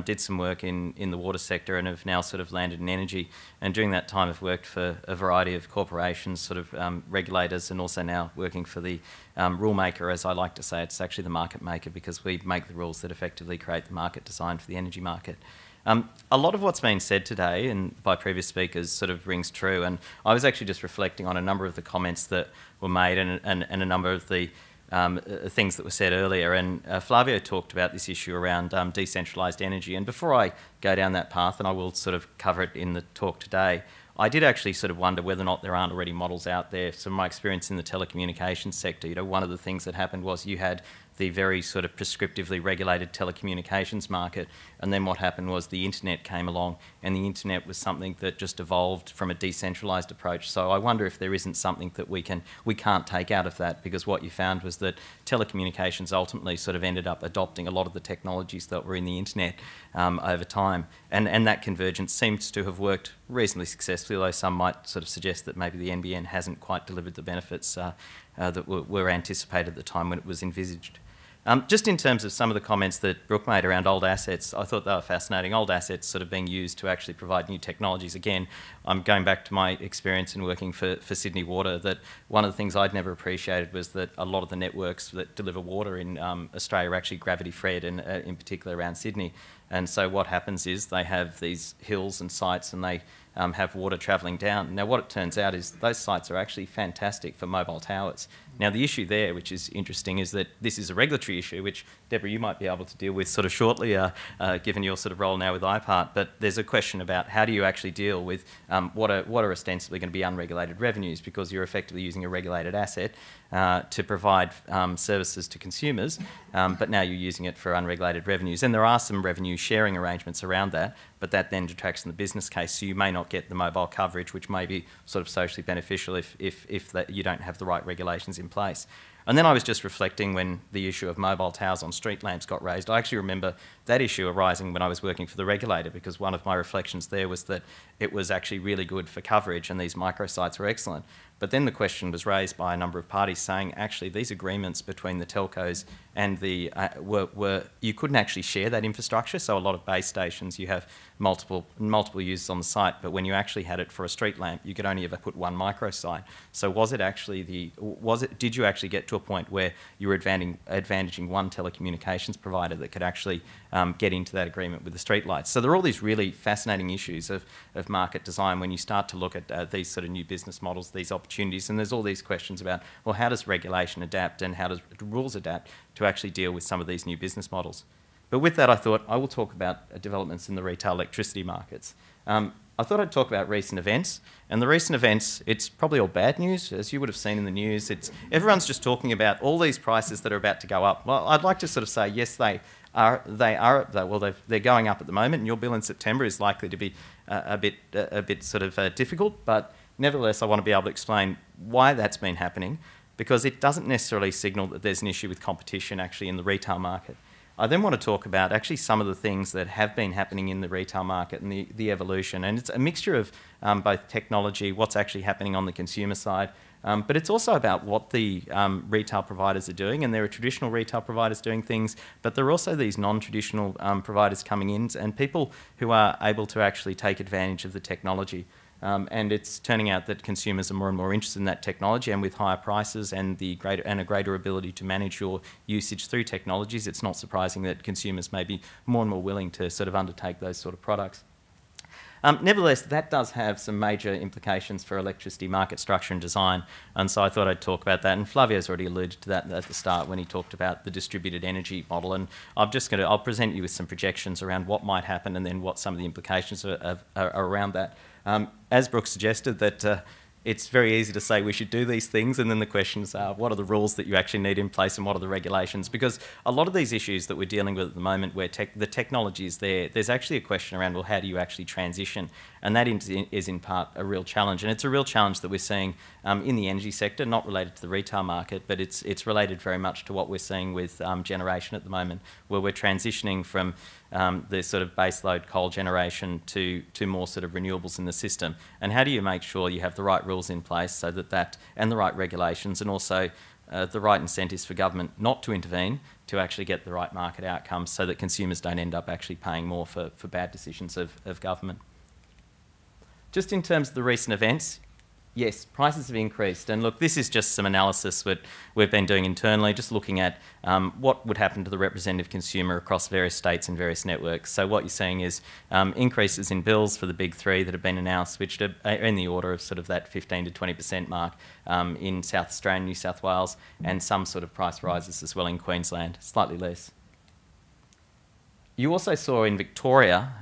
[SPEAKER 5] did some work in the water sector, and have now sort of landed in energy. And during that time I've worked for a variety of corporations, sort of regulators, and also now working for the rule maker, as I like to say. It's actually the market maker, because we make the rules that effectively create the market design for the energy market. A lot of what's been said today and by previous speakers sort of rings true, and I was actually just reflecting on a number of the comments that were made and a number of the things that were said earlier, and Flavio talked about this issue around decentralised energy. And before I go down that path, and I will sort of cover it in the talk today, I did actually sort of wonder whether or not there aren't already models out there. So my experience in the telecommunications sector, you know, one of the things that happened was you had the very sort of prescriptively regulated telecommunications market, and then what happened was the internet came along, and the internet was something that just evolved from a decentralised approach. So I wonder if there isn't something that we can't take out of that, because what you found was that telecommunications ultimately sort of ended up adopting a lot of the technologies that were in the internet over time, and that convergence seems to have worked reasonably successfully, although some might sort of suggest that maybe the NBN hasn't quite delivered the benefits that were anticipated at the time when it was envisaged. Just in terms of some of the comments that Brooke made around old assets, I thought they were fascinating. Old assets sort of being used to actually provide new technologies. Again, I'm going back to my experience in working for Sydney Water, that one of the things I'd never appreciated was that a lot of the networks that deliver water in Australia are actually gravity-fed, and in particular around Sydney. And so what happens is they have these hills and sites, and they have water travelling down. Now what it turns out is those sites are actually fantastic for mobile towers. Now the issue there, which is interesting, is that this is a regulatory issue, which Deborah, you might be able to deal with sort of shortly, given your sort of role now with IPART. But there's a question about how do you actually deal with what are ostensibly going to be unregulated revenues, because you're effectively using a regulated asset to provide services to consumers, but now you're using it for unregulated revenues. And there are some revenue sharing arrangements around that, but that then detracts from the business case, so you may not get the mobile coverage, which may be sort of socially beneficial if that you don't have the right regulations in place. And then I was just reflecting when the issue of mobile towers on street lamps got raised. I actually remember that issue arising when I was working for the regulator, because one of my reflections there was that it was actually really good for coverage and these microsites were excellent. But then the question was raised by a number of parties saying, actually, these agreements between the telcos and the you couldn't actually share that infrastructure. So a lot of base stations, you have multiple users on the site, but when you actually had it for a street lamp, you could only ever put one microsite. So was it actually did you actually get to a point where you were advantaging one telecommunications provider that could actually get into that agreement with the streetlights? So there are all these really fascinating issues of market design when you start to look at these sort of new business models, these opportunities, and there's all these questions about, well, how does regulation adapt and how does rules adapt to actually deal with some of these new business models? But with that, I thought I will talk about developments in the retail electricity markets. I thought I'd talk about recent events, and the recent events, it's probably all bad news, as you would have seen in the news. Everyone's just talking about all these prices that are about to go up. Well, I'd like to sort of say, yes, they're going up at the moment, and your bill in September is likely to be a bit sort of difficult, but nevertheless, I want to be able to explain why that's been happening, because it doesn't necessarily signal that there's an issue with competition actually in the retail market. I then want to talk about actually some of the things that have been happening in the retail market and the evolution. And it's a mixture of both technology, what's actually happening on the consumer side, but it's also about what the retail providers are doing. And there are traditional retail providers doing things, but there are also these non-traditional providers coming in, and people who are able to actually take advantage of the technology. And it's turning out that consumers are more and more interested in that technology, and with higher prices and a greater ability to manage your usage through technologies, it's not surprising that consumers may be more and more willing to sort of undertake those sort of products. Nevertheless, that does have some major implications for electricity market structure and design, and so I thought I'd talk about that. And Flavio's already alluded to that at the start when he talked about the distributed energy model. And I'll present you with some projections around what might happen and then what some of the implications are around that. As Brooke suggested, that it's very easy to say we should do these things, and then the questions are, what are the rules that you actually need in place and what are the regulations? Because a lot of these issues that we're dealing with at the moment, where the technology is there, there's actually a question around, well, how do you actually transition? And that is in part a real challenge. And it's a real challenge that we're seeing in the energy sector, not related to the retail market, but it's related very much to what we're seeing with generation at the moment, where we're transitioning from the sort of baseload coal generation to more sort of renewables in the system. And how do you make sure you have the right rules in place so that and the right regulations, and also the right incentives for government not to intervene to actually get the right market outcomes so that consumers don't end up actually paying more for bad decisions of government. Just in terms of the recent events, yes, prices have increased. And look, this is just some analysis that we've been doing internally, just looking at what would happen to the representative consumer across various states and various networks. So what you're seeing is increases in bills for the big three that have been announced, which are in the order of sort of that 15 to 20% mark in South Australia and New South Wales, and some sort of price rises as well in Queensland, slightly less. You also saw in Victoria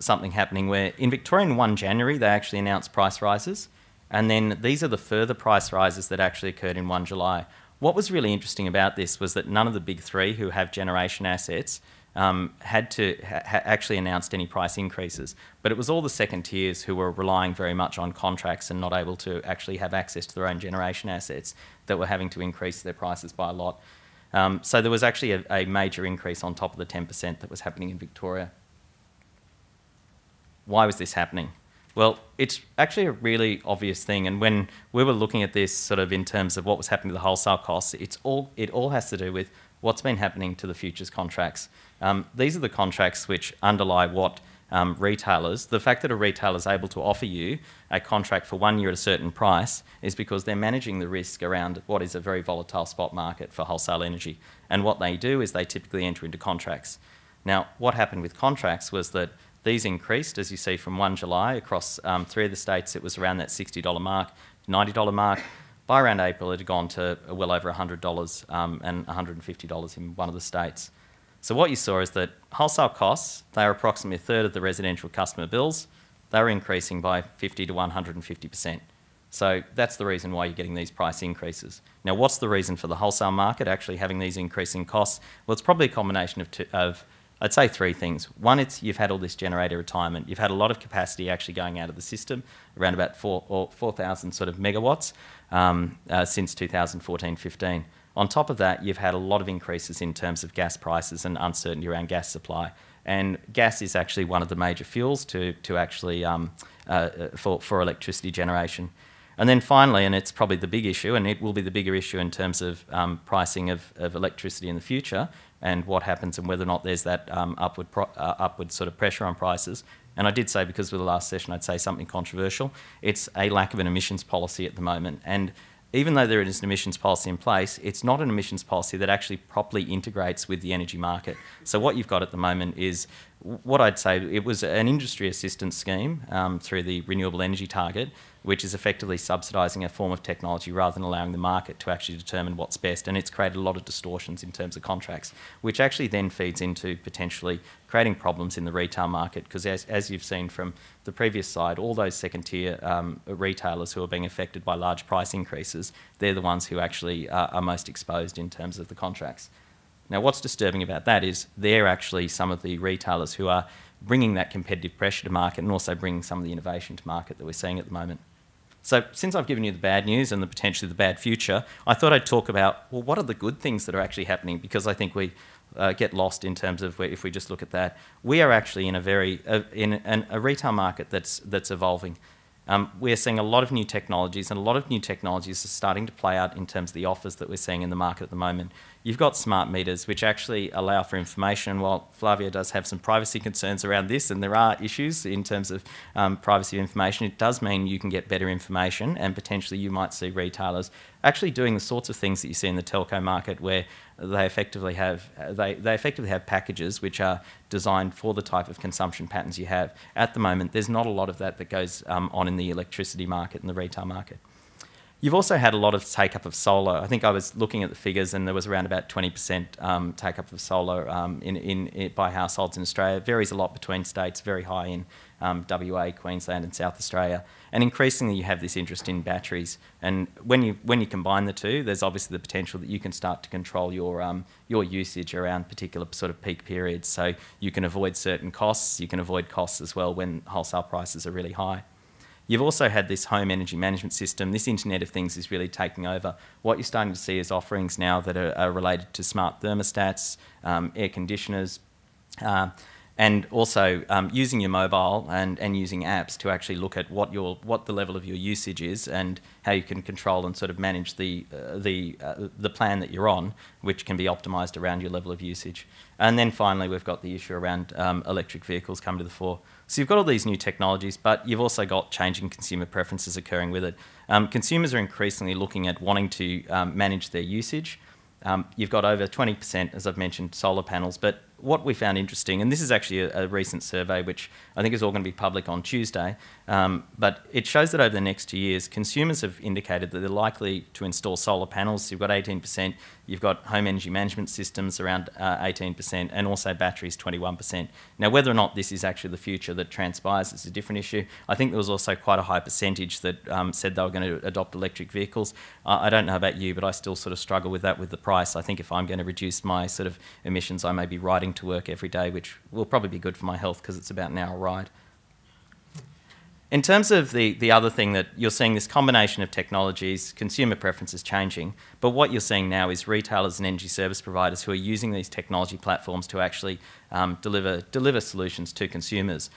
[SPEAKER 5] something happening where in Victoria in 1 January they actually announced price rises, and then these are the further price rises that actually occurred in 1 July. What was really interesting about this was that none of the big three who have generation assets had to actually announced any price increases, but it was all the second tiers who were relying very much on contracts and not able to actually have access to their own generation assets that were having to increase their prices by a lot. So there was actually a major increase on top of the 10% that was happening in Victoria. Why was this happening? Well, it's actually a really obvious thing, and when we were looking at this sort of in terms of what was happening to the wholesale costs, it all has to do with what's been happening to the futures contracts. These are the contracts which underlie what retailers, the fact that a retailer is able to offer you a contract for 1 year at a certain price is because they're managing the risk around what is a very volatile spot market for wholesale energy. And what they do is they typically enter into contracts. Now, what happened with contracts was that these increased, as you see, from 1 July across 3 of the states. It was around that $60 mark, $90 mark. By around April, it had gone to well over $100 and $150 in one of the states. So what you saw is that wholesale costs, they are approximately a third of the residential customer bills. They were increasing by 50 to 150%. So that's the reason why you're getting these price increases. Now, what's the reason for the wholesale market actually having these increasing costs? Well, it's probably a combination of I'd say 3 things. One, it's you've had all this generator retirement. You've had a lot of capacity actually going out of the system, around about 4,000 sort of megawatts since 2014-15. On top of that, you've had a lot of increases in terms of gas prices and uncertainty around gas supply. And gas is actually one of the major fuels to actually for electricity generation. And then finally, and it's probably the big issue, and it will be the bigger issue in terms of pricing of electricity in the future, and what happens and whether or not there's that upward sort of pressure on prices. And I did say, because with the last session, I'd say something controversial. It's a lack of an emissions policy at the moment. And even though there is an emissions policy in place, it's not an emissions policy that actually properly integrates with the energy market. So what you've got at the moment is what I'd say, it was an industry assistance scheme through the Renewable Energy Target, which is effectively subsidising a form of technology rather than allowing the market to actually determine what's best. And it's created a lot of distortions in terms of contracts, which actually then feeds into potentially creating problems in the retail market, because as you've seen from the previous slide, all those second-tier retailers who are being affected by large price increases, they're the ones who actually are most exposed in terms of the contracts. Now, what's disturbing about that is they're actually some of the retailers who are bringing that competitive pressure to market and also bringing some of the innovation to market that we're seeing at the moment. So since I've given you the bad news and potentially the bad future, I thought I'd talk about, well, what are the good things that are actually happening? Because I think we get lost in terms of if we just look at that. We are actually in a retail market that's evolving. we're seeing a lot of new technologies, and a lot of new technologies are starting to play out in terms of the offers that we're seeing in the market at the moment. You've got smart meters, which actually allow for information. While Flavia does have some privacy concerns around this, and there are issues in terms of privacy of information, it does mean you can get better information, and potentially you might see retailers actually doing the sorts of things that you see in the telco market, where they effectively have packages which are designed for the type of consumption patterns you have. At the moment, there's not a lot of that goes on in the electricity market and the retail market. You've also had a lot of take-up of solar. I think I was looking at the figures, and there was around about 20% take-up of solar by households in Australia. It varies a lot between states, very high in WA, Queensland and South Australia. And increasingly you have this interest in batteries. And when you combine the two, there's obviously the potential that you can start to control your usage around particular sort of peak periods. So you can avoid certain costs. You can avoid costs as well when wholesale prices are really high. You've also had this home energy management system. This Internet of Things is really taking over. What you're starting to see is offerings now that are related to smart thermostats, air conditioners, and also using your mobile and using apps to actually look at what the level of your usage is and how you can control and sort of manage the plan that you're on, which can be optimised around your level of usage. And then finally, we've got the issue around electric vehicles coming to the fore. So you've got all these new technologies, but you've also got changing consumer preferences occurring with it. Consumers are increasingly looking at wanting to manage their usage. You've got over 20%, as I've mentioned, solar panels, but what we found interesting, and this is actually a recent survey which I think is all going to be public on Tuesday, but it shows that over the next 2 years, consumers have indicated that they're likely to install solar panels. So you've got 18%, you've got home energy management systems around 18%, and also batteries 21%. Now, whether or not this is actually the future that transpires is a different issue. I think there was also quite a high percentage that said they were going to adopt electric vehicles. I don't know about you, but I still sort of struggle with that with the price. I think if I'm going to reduce my sort of emissions, I may be riding to work every day, which will probably be good for my health because it's about an hour ride. In terms of the other thing that you're seeing, this combination of technologies, consumer preferences changing, but what you're seeing now is retailers and energy service providers who are using these technology platforms to actually deliver solutions to consumers.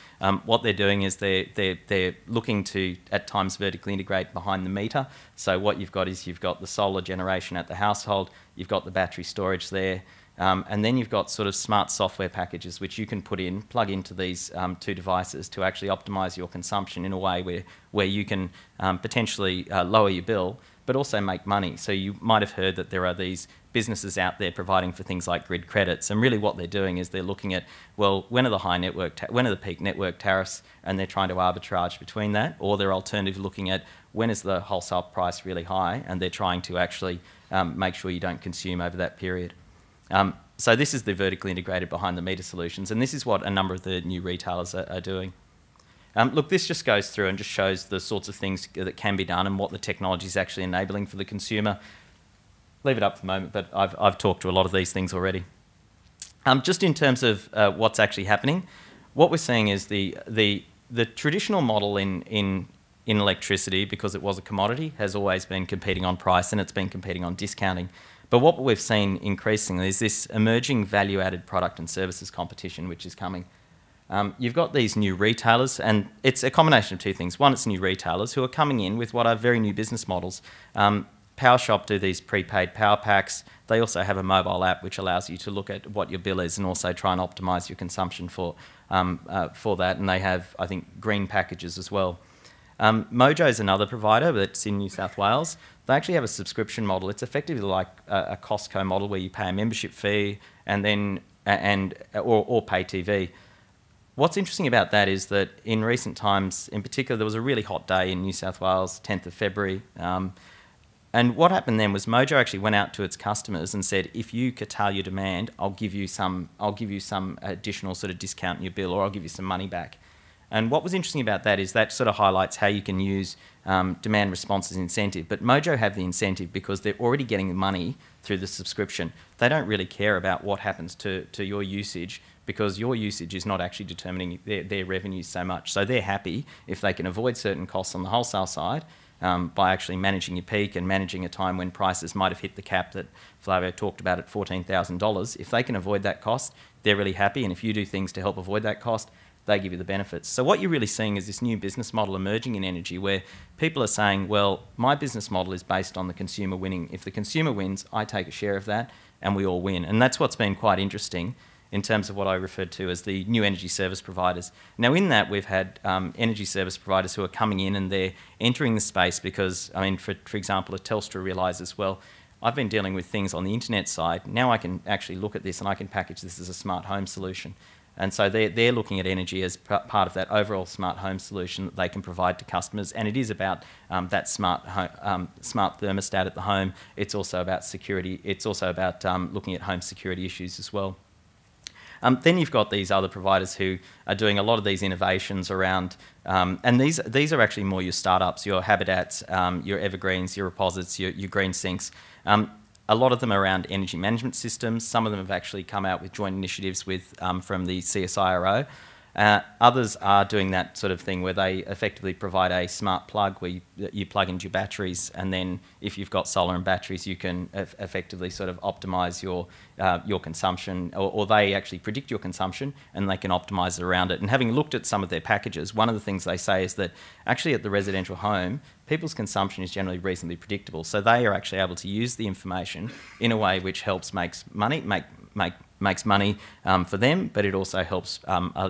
[SPEAKER 5] What they're doing is they're looking to, at times, vertically integrate behind the meter. So what you've got is you've got the solar generation at the household, you've got the battery storage there, and then you've got sort of smart software packages which you can plug into these two devices to actually optimise your consumption in a way where you can potentially lower your bill, but also make money. So you might have heard that there are these businesses out there providing for things like grid credits, and really what they're doing is they're looking at, well, when are the peak network tariffs, and they're trying to arbitrage between that, or they're alternatively looking at when is the wholesale price really high, and they're trying to actually make sure you don't consume over that period. So this is the vertically integrated behind the meter solutions, and this is what a number of the new retailers are doing. Look, this just goes through and just shows the sorts of things that can be done and what the technology is actually enabling for the consumer. Leave it up for the moment, but I've talked to a lot of these things already. Just in terms of what's actually happening, what we're seeing is the traditional model in electricity, because it was a commodity, has always been competing on price, and it's been competing on discounting. But what we've seen increasingly is this emerging value-added product and services competition which is coming. You've got these new retailers, and it's a combination of two things. One, it's new retailers who are coming in with what are very new business models. PowerShop do these prepaid power packs. They also have a mobile app which allows you to look at what your bill is and also try and optimise your consumption for that. And they have, I think, green packages as well. Mojo is another provider that's in New South Wales. They actually have a subscription model. It's effectively like a Costco model where you pay a membership fee and then or pay TV. What's interesting about that is that in recent times, in particular, there was a really hot day in New South Wales, 10th of February. And what happened then was Mojo actually went out to its customers and said, if you curtail your demand, I'll give you some additional sort of discount in your bill, or I'll give you some money back. And what was interesting about that is that sort of highlights how you can use demand response as incentive. But Mojo have the incentive because they're already getting the money through the subscription. They don't really care about what happens to your usage, because your usage is not actually determining their revenues so much. So they're happy if they can avoid certain costs on the wholesale side by actually managing your peak and managing a time when prices might have hit the cap that Flavio talked about at $14,000. If they can avoid that cost, they're really happy. And if you do things to help avoid that cost, they give you the benefits. So what you're really seeing is this new business model emerging in energy where people are saying, well, my business model is based on the consumer winning. If the consumer wins, I take a share of that and we all win. And that's what's been quite interesting in terms of what I referred to as the new energy service providers. Now in that we've had energy service providers who are coming in and they're entering the space because, I mean, for example, Telstra realises, well, I've been dealing with things on the internet side. Now I can actually look at this and I can package this as a smart home solution. And so they're looking at energy as part of that overall smart home solution that they can provide to customers. And it is about that smart thermostat at the home. It's also about security. It's also about looking at home security issues as well. Then you've got these other providers who are doing a lot of these innovations around, and these are actually more your startups, your Habitats, your Evergreens, your Reposits, your Green Sinks. A lot of them are around energy management systems. Some of them have actually come out with joint initiatives with from the CSIRO. Others are doing that sort of thing where they effectively provide a smart plug where you plug into your batteries, and then if you've got solar and batteries, you can effectively sort of optimise your consumption, or they actually predict your consumption and they can optimise it around it. And having looked at some of their packages, one of the things they say is that actually at the residential home, people's consumption is generally reasonably predictable. So they are actually able to use the information in a way which helps makes money for them, but it also helps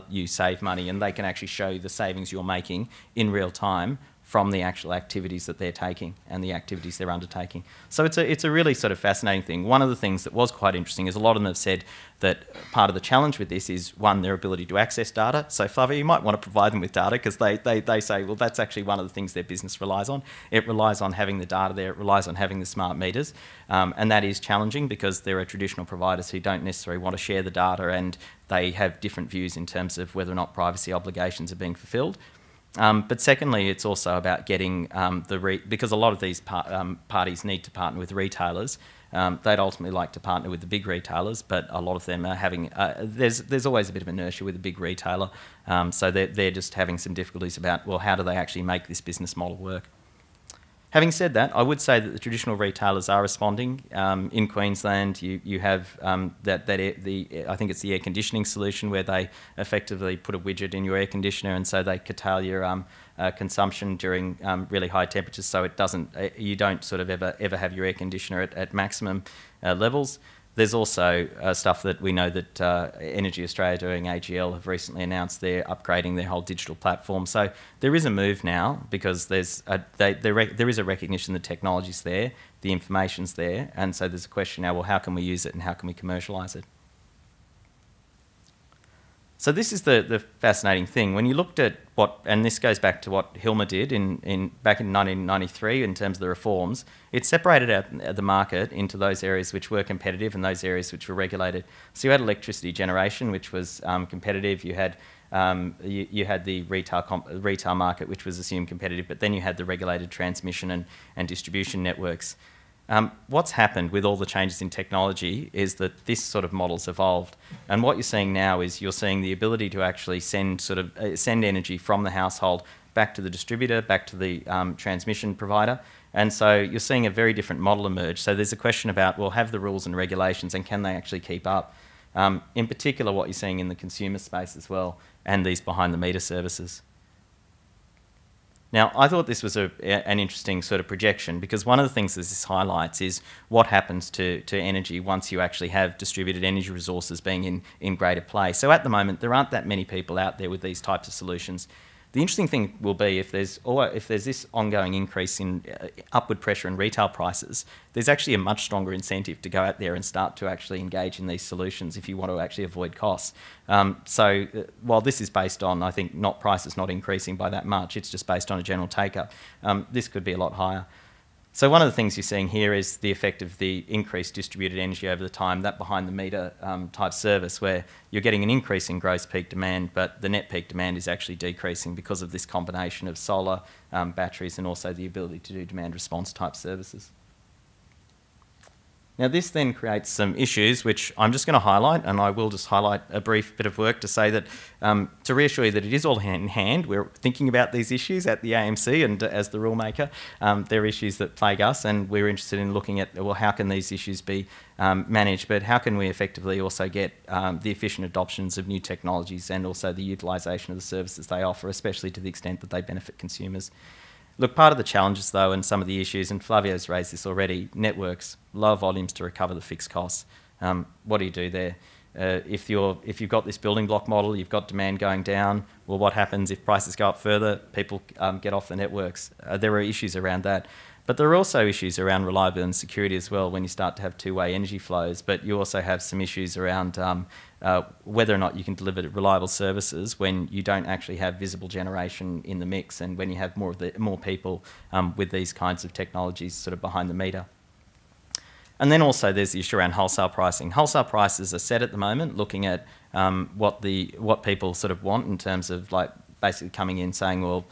[SPEAKER 5] you save money, and they can actually show you the savings you're making in real time from the actual activities that they're taking and the activities they're undertaking. So it's a really sort of fascinating thing. One of the things that was quite interesting is a lot of them have said that part of the challenge with this is, one, their ability to access data. So Flavia, you might want to provide them with data because they say, well, that's actually one of the things their business relies on. It relies on having the data there, it relies on having the smart meters, and that is challenging because there are traditional providers who don't necessarily want to share the data, and they have different views in terms of whether or not privacy obligations are being fulfilled. But secondly, it's also about getting because a lot of these parties need to partner with retailers. They'd ultimately like to partner with the big retailers, but a lot of them are having, there's always a bit of inertia with a big retailer. So they're just having some difficulties about, well, how do they actually make this business model work? Having said that, I would say that the traditional retailers are responding. In Queensland, you have I think it's the air conditioning solution where they effectively put a widget in your air conditioner, and so they curtail your consumption during really high temperatures, so you don't sort of ever have your air conditioner at maximum levels. There's also stuff that we know that Energy Australia doing AGL have recently announced they're upgrading their whole digital platform. So there is a move now because there is a recognition the technology's there, the information's there, and so there's a question now, well, how can we use it and how can we commercialise it? So this is the fascinating thing. When you looked at and this goes back to what Hilmer did back in 1993 in terms of the reforms, it separated out the market into those areas which were competitive and those areas which were regulated. So you had electricity generation, which was competitive. You had the retail market, which was assumed competitive, but then you had the regulated transmission and distribution networks. What's happened with all the changes in technology is that this sort of model's evolved, and what you're seeing now is you're seeing the ability to actually send energy from the household back to the distributor, back to the transmission provider, and so you're seeing a very different model emerge. So there's a question about, well, have the rules and regulations and can they actually keep up? In particular, what you're seeing in the consumer space as well, and these behind-the-meter services. Now, I thought this was an interesting sort of projection because one of the things that this highlights is what happens to energy once you actually have distributed energy resources being in greater play. So at the moment, there aren't that many people out there with these types of solutions. The interesting thing will be if there's this ongoing increase in upward pressure in retail prices, there's actually a much stronger incentive to go out there and start to actually engage in these solutions if you want to actually avoid costs. So while this is based on, I think, prices not increasing by that much, it's just based on a general take-up, this could be a lot higher. So one of the things you're seeing here is the effect of the increased distributed energy over the time, that behind-the-meter type service where you're getting an increase in gross peak demand, but the net peak demand is actually decreasing because of this combination of solar, batteries, and also the ability to do demand response type services. Now, this then creates some issues, which I'm just going to highlight, and I will just highlight a brief bit of work to say that, to reassure you that it is all hand in hand. We're thinking about these issues at the AMC, and as the rule maker, they're issues that plague us, and we're interested in looking at, well, how can these issues be managed, but how can we effectively also get the efficient adoptions of new technologies and also the utilisation of the services they offer, especially to the extent that they benefit consumers. Look, part of the challenges, though, and some of the issues, and Flavio's raised this already, networks, low volumes to recover the fixed costs. What do you do there? If you've got this building block model, you've got demand going down, well, what happens if prices go up further? People get off the networks. There are issues around that. But there are also issues around reliability and security as well when you start to have two-way energy flows. But you also have some issues around whether or not you can deliver reliable services when you don't actually have visible generation in the mix, and when you have more people with these kinds of technologies sort of behind the meter. And then also there's the issue around wholesale pricing. Wholesale prices are set at the moment, looking at what people sort of want in terms of like basically coming in saying, well,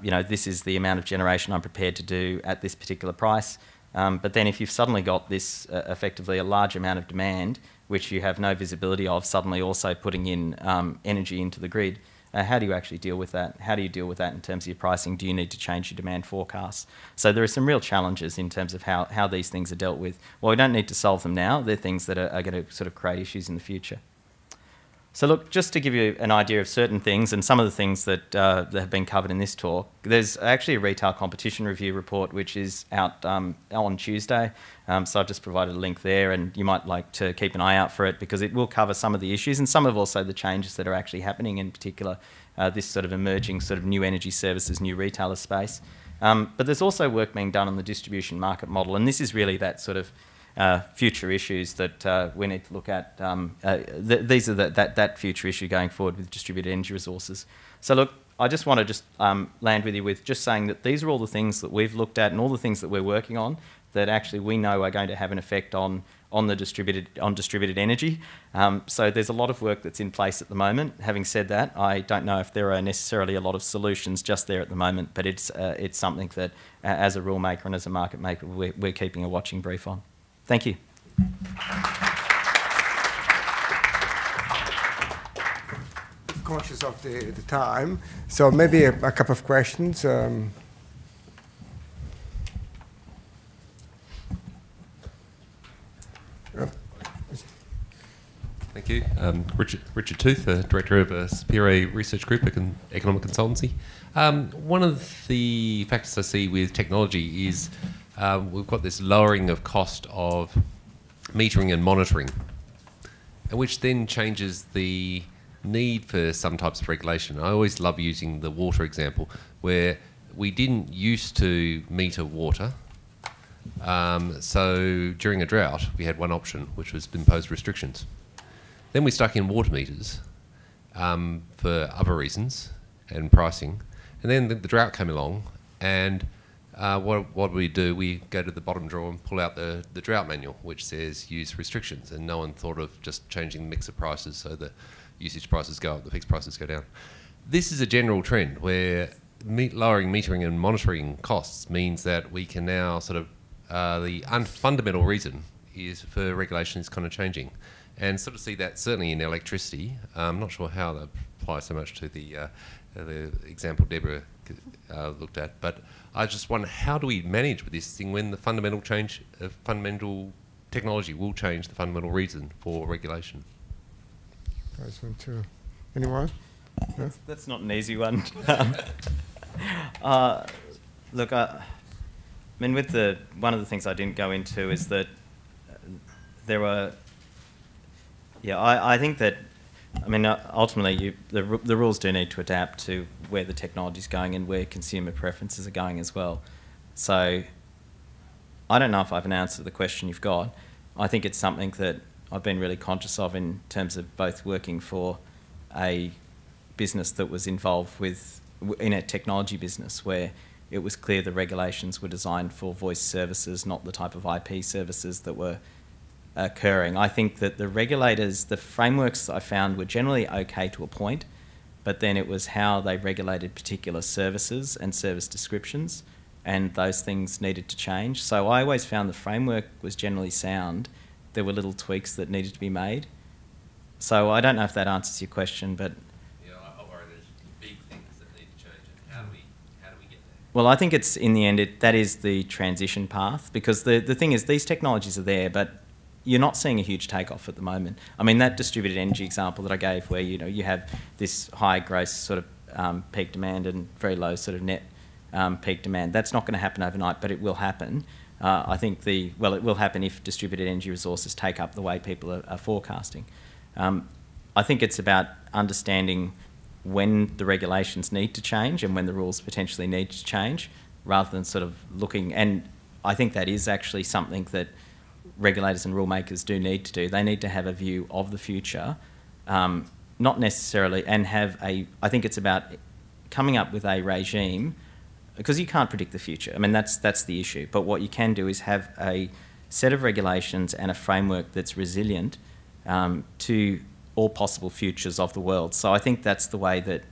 [SPEAKER 5] you know, this is the amount of generation I'm prepared to do at this particular price. But then if you've suddenly got this effectively a large amount of demand, which you have no visibility of, suddenly also putting in energy into the grid, how do you actually deal with that? How do you deal with that in terms of your pricing? Do you need to change your demand forecasts? So there are some real challenges in terms of how these things are dealt with. Well, we don't need to solve them now. They're things that are going to sort of create issues in the future. So look, just to give you an idea of certain things and some of the things that have been covered in this talk, there's actually a retail competition review report which is out on Tuesday. So I've just provided a link there, and you might like to keep an eye out for it because it will cover some of the issues and some of also the changes that are actually happening, in particular this sort of emerging sort of new energy services, new retailer space. But there's also work being done on the distribution market model, and this is really that sort of future issues that we need to look at. These are that future issue going forward with distributed energy resources. So look, I just want to land with you with just saying that these are all the things that we've looked at and all the things that we're working on that actually we know are going to have an effect on distributed energy. So there's a lot of work that's in place at the moment. Having said that, I don't know if there are necessarily a lot of solutions just there at the moment, but it's something that as a rule maker and as a market maker we're keeping a watching brief on. Thank you.
[SPEAKER 1] Conscious of the time, so maybe a couple of questions.
[SPEAKER 6] Thank you. Richard Tooth, Director of Superior Research Group, Economic Consultancy. One of the factors I see with technology is we've got this lowering of cost of metering and monitoring, which then changes the need for some types of regulation. I always love using the water example, where we didn't used to meter water. So during a drought, we had one option, which was impose restrictions. Then we stuck in water meters for other reasons and pricing. And then the drought came along, and what we do, we go to the bottom drawer and pull out the drought manual, which says use restrictions, and no one thought of just changing the mix of prices so the usage prices go up, the fixed prices go down. This is a general trend where lowering metering and monitoring costs means that we can now sort of, the fundamental reason is for regulation is kind of changing. And sort of see that certainly in electricity. I'm not sure how that applies so much to the example Deborah looked at, but I just wonder, how do we manage with this thing when the fundamental change of fundamental technology will change the fundamental reason for regulation?
[SPEAKER 1] Anyone? No?
[SPEAKER 5] That's not an easy one. Look, I mean, one of the things I didn't go into is that there were. Yeah, I think that, I mean, ultimately the rules do need to adapt to where the technology is going and where consumer preferences are going as well. So I don't know if I have an answer to the question you've got. I think it's something that I've been really conscious of in terms of both working for a business that was involved in a technology business where it was clear the regulations were designed for voice services, not the type of IP services that were occurring. I think that the regulators, the frameworks I found were generally okay to a point, but then it was how they regulated particular services and service descriptions and those things needed to change. So I always found the framework was generally sound. There were little tweaks that needed to be made. So I don't know if that answers your question, but...
[SPEAKER 6] Yeah, I worry there's big things that need to change. And how do we get there?
[SPEAKER 5] Well, I think it's, in the end, that is the transition path, because the thing is, these technologies are there, but you're not seeing a huge takeoff at the moment. I mean, that distributed energy example that I gave, where you have this high gross sort of peak demand and very low sort of net peak demand. That's not going to happen overnight, but it will happen. I think it will happen if distributed energy resources take up the way people are forecasting. I think it's about understanding when the regulations need to change and when the rules potentially need to change, rather than sort of looking, and I think that is actually something that regulators and rule makers do need to do. They need to have a view of the future, not necessarily, and I think it's about coming up with a regime, because you can't predict the future. I mean, that's the issue. But what you can do is have a set of regulations and a framework that's resilient to all possible futures of the world. So I think that's the way that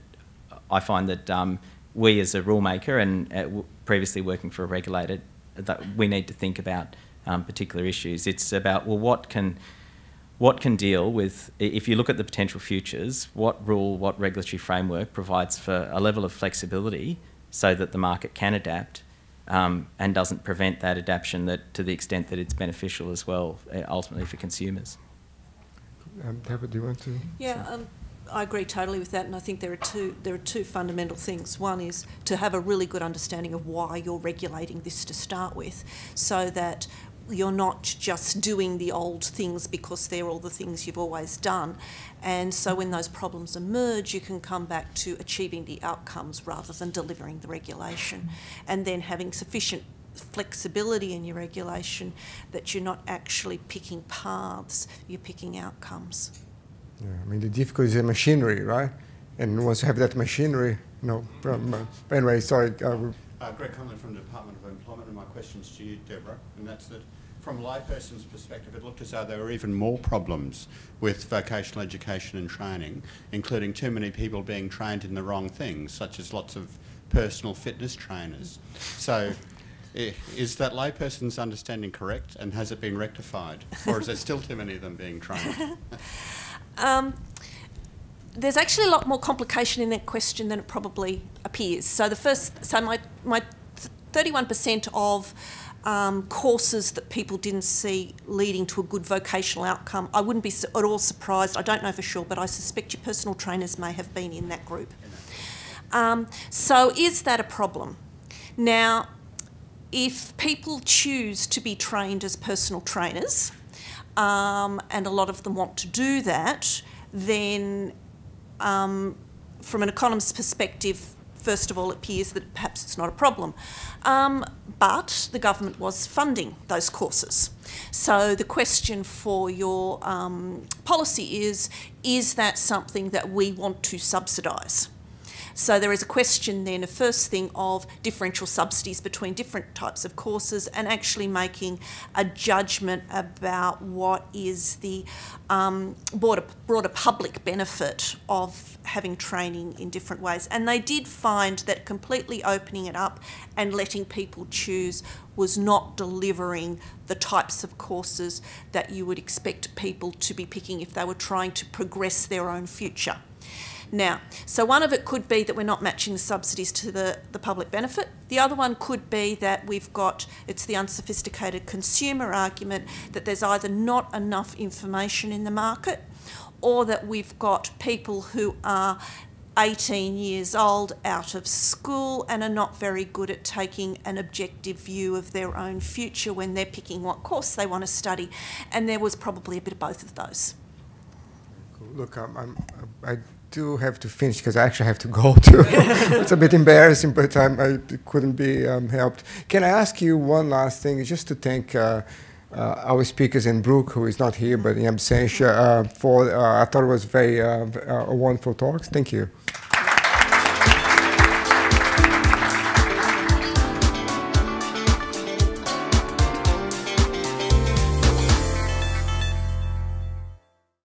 [SPEAKER 5] I find that we as a rule maker and previously working for a regulator, that we need to think about particular issues. It's about, well, what can deal with, if you look at the potential futures, what regulatory framework provides for a level of flexibility so that the market can adapt and doesn't prevent that adaptation to the extent that it's beneficial as well, ultimately for consumers.
[SPEAKER 1] Deborah, do you want to?
[SPEAKER 2] Yeah, I agree totally with that, and I think there are two fundamental things. One is to have a really good understanding of why you're regulating this to start with, so that you're not just doing the old things because they're all the things you've always done. And so when those problems emerge, you can come back to achieving the outcomes rather than delivering the regulation. And then having sufficient flexibility in your regulation that you're not actually picking paths, you're picking outcomes.
[SPEAKER 1] Yeah, I mean, the difficulty is the machinery, right? And once you have that machinery, anyway, sorry.
[SPEAKER 7] Greg Conlon from the Department of Employment, and my question's to you, Deborah, and that's that from a layperson's perspective, it looked as though there were even more problems with vocational education and training, including too many people being trained in the wrong things, such as lots of personal fitness trainers. So is that layperson's understanding correct, and has it been rectified? Or is there still too many of them being trained?
[SPEAKER 2] There's actually a lot more complication in that question than it probably appears. So my 31% of courses that people didn't see leading to a good vocational outcome, I wouldn't be at all surprised, I don't know for sure, but I suspect your personal trainers may have been in that group. So is that a problem? Now, if people choose to be trained as personal trainers, and a lot of them want to do that, then from an economist's perspective, first of all, it appears that perhaps it's not a problem. But the government was funding those courses. So the question for your policy is that something that we want to subsidise? So there is a question then, a first thing, of differential subsidies between different types of courses and actually making a judgment about what is the broader public benefit of having training in different ways. And they did find that completely opening it up and letting people choose was not delivering the types of courses that you would expect people to be picking if they were trying to progress their own future. Now, so one of it could be that we're not matching the subsidies to the public benefit. The other one could be that it's the unsophisticated consumer argument that there's either not enough information in the market, or that we've got people who are 18 years old, out of school, and are not very good at taking an objective view of their own future when they're picking what course they want to study. And there was probably a bit of both of those.
[SPEAKER 1] Cool. Look, I do have to finish because I actually have to go to. It's a bit embarrassing, but I couldn't be helped. Can I ask you one last thing, just to thank our speakers and Brooke, who is not here, but in absentia, I thought it was very a wonderful talk. Thank you.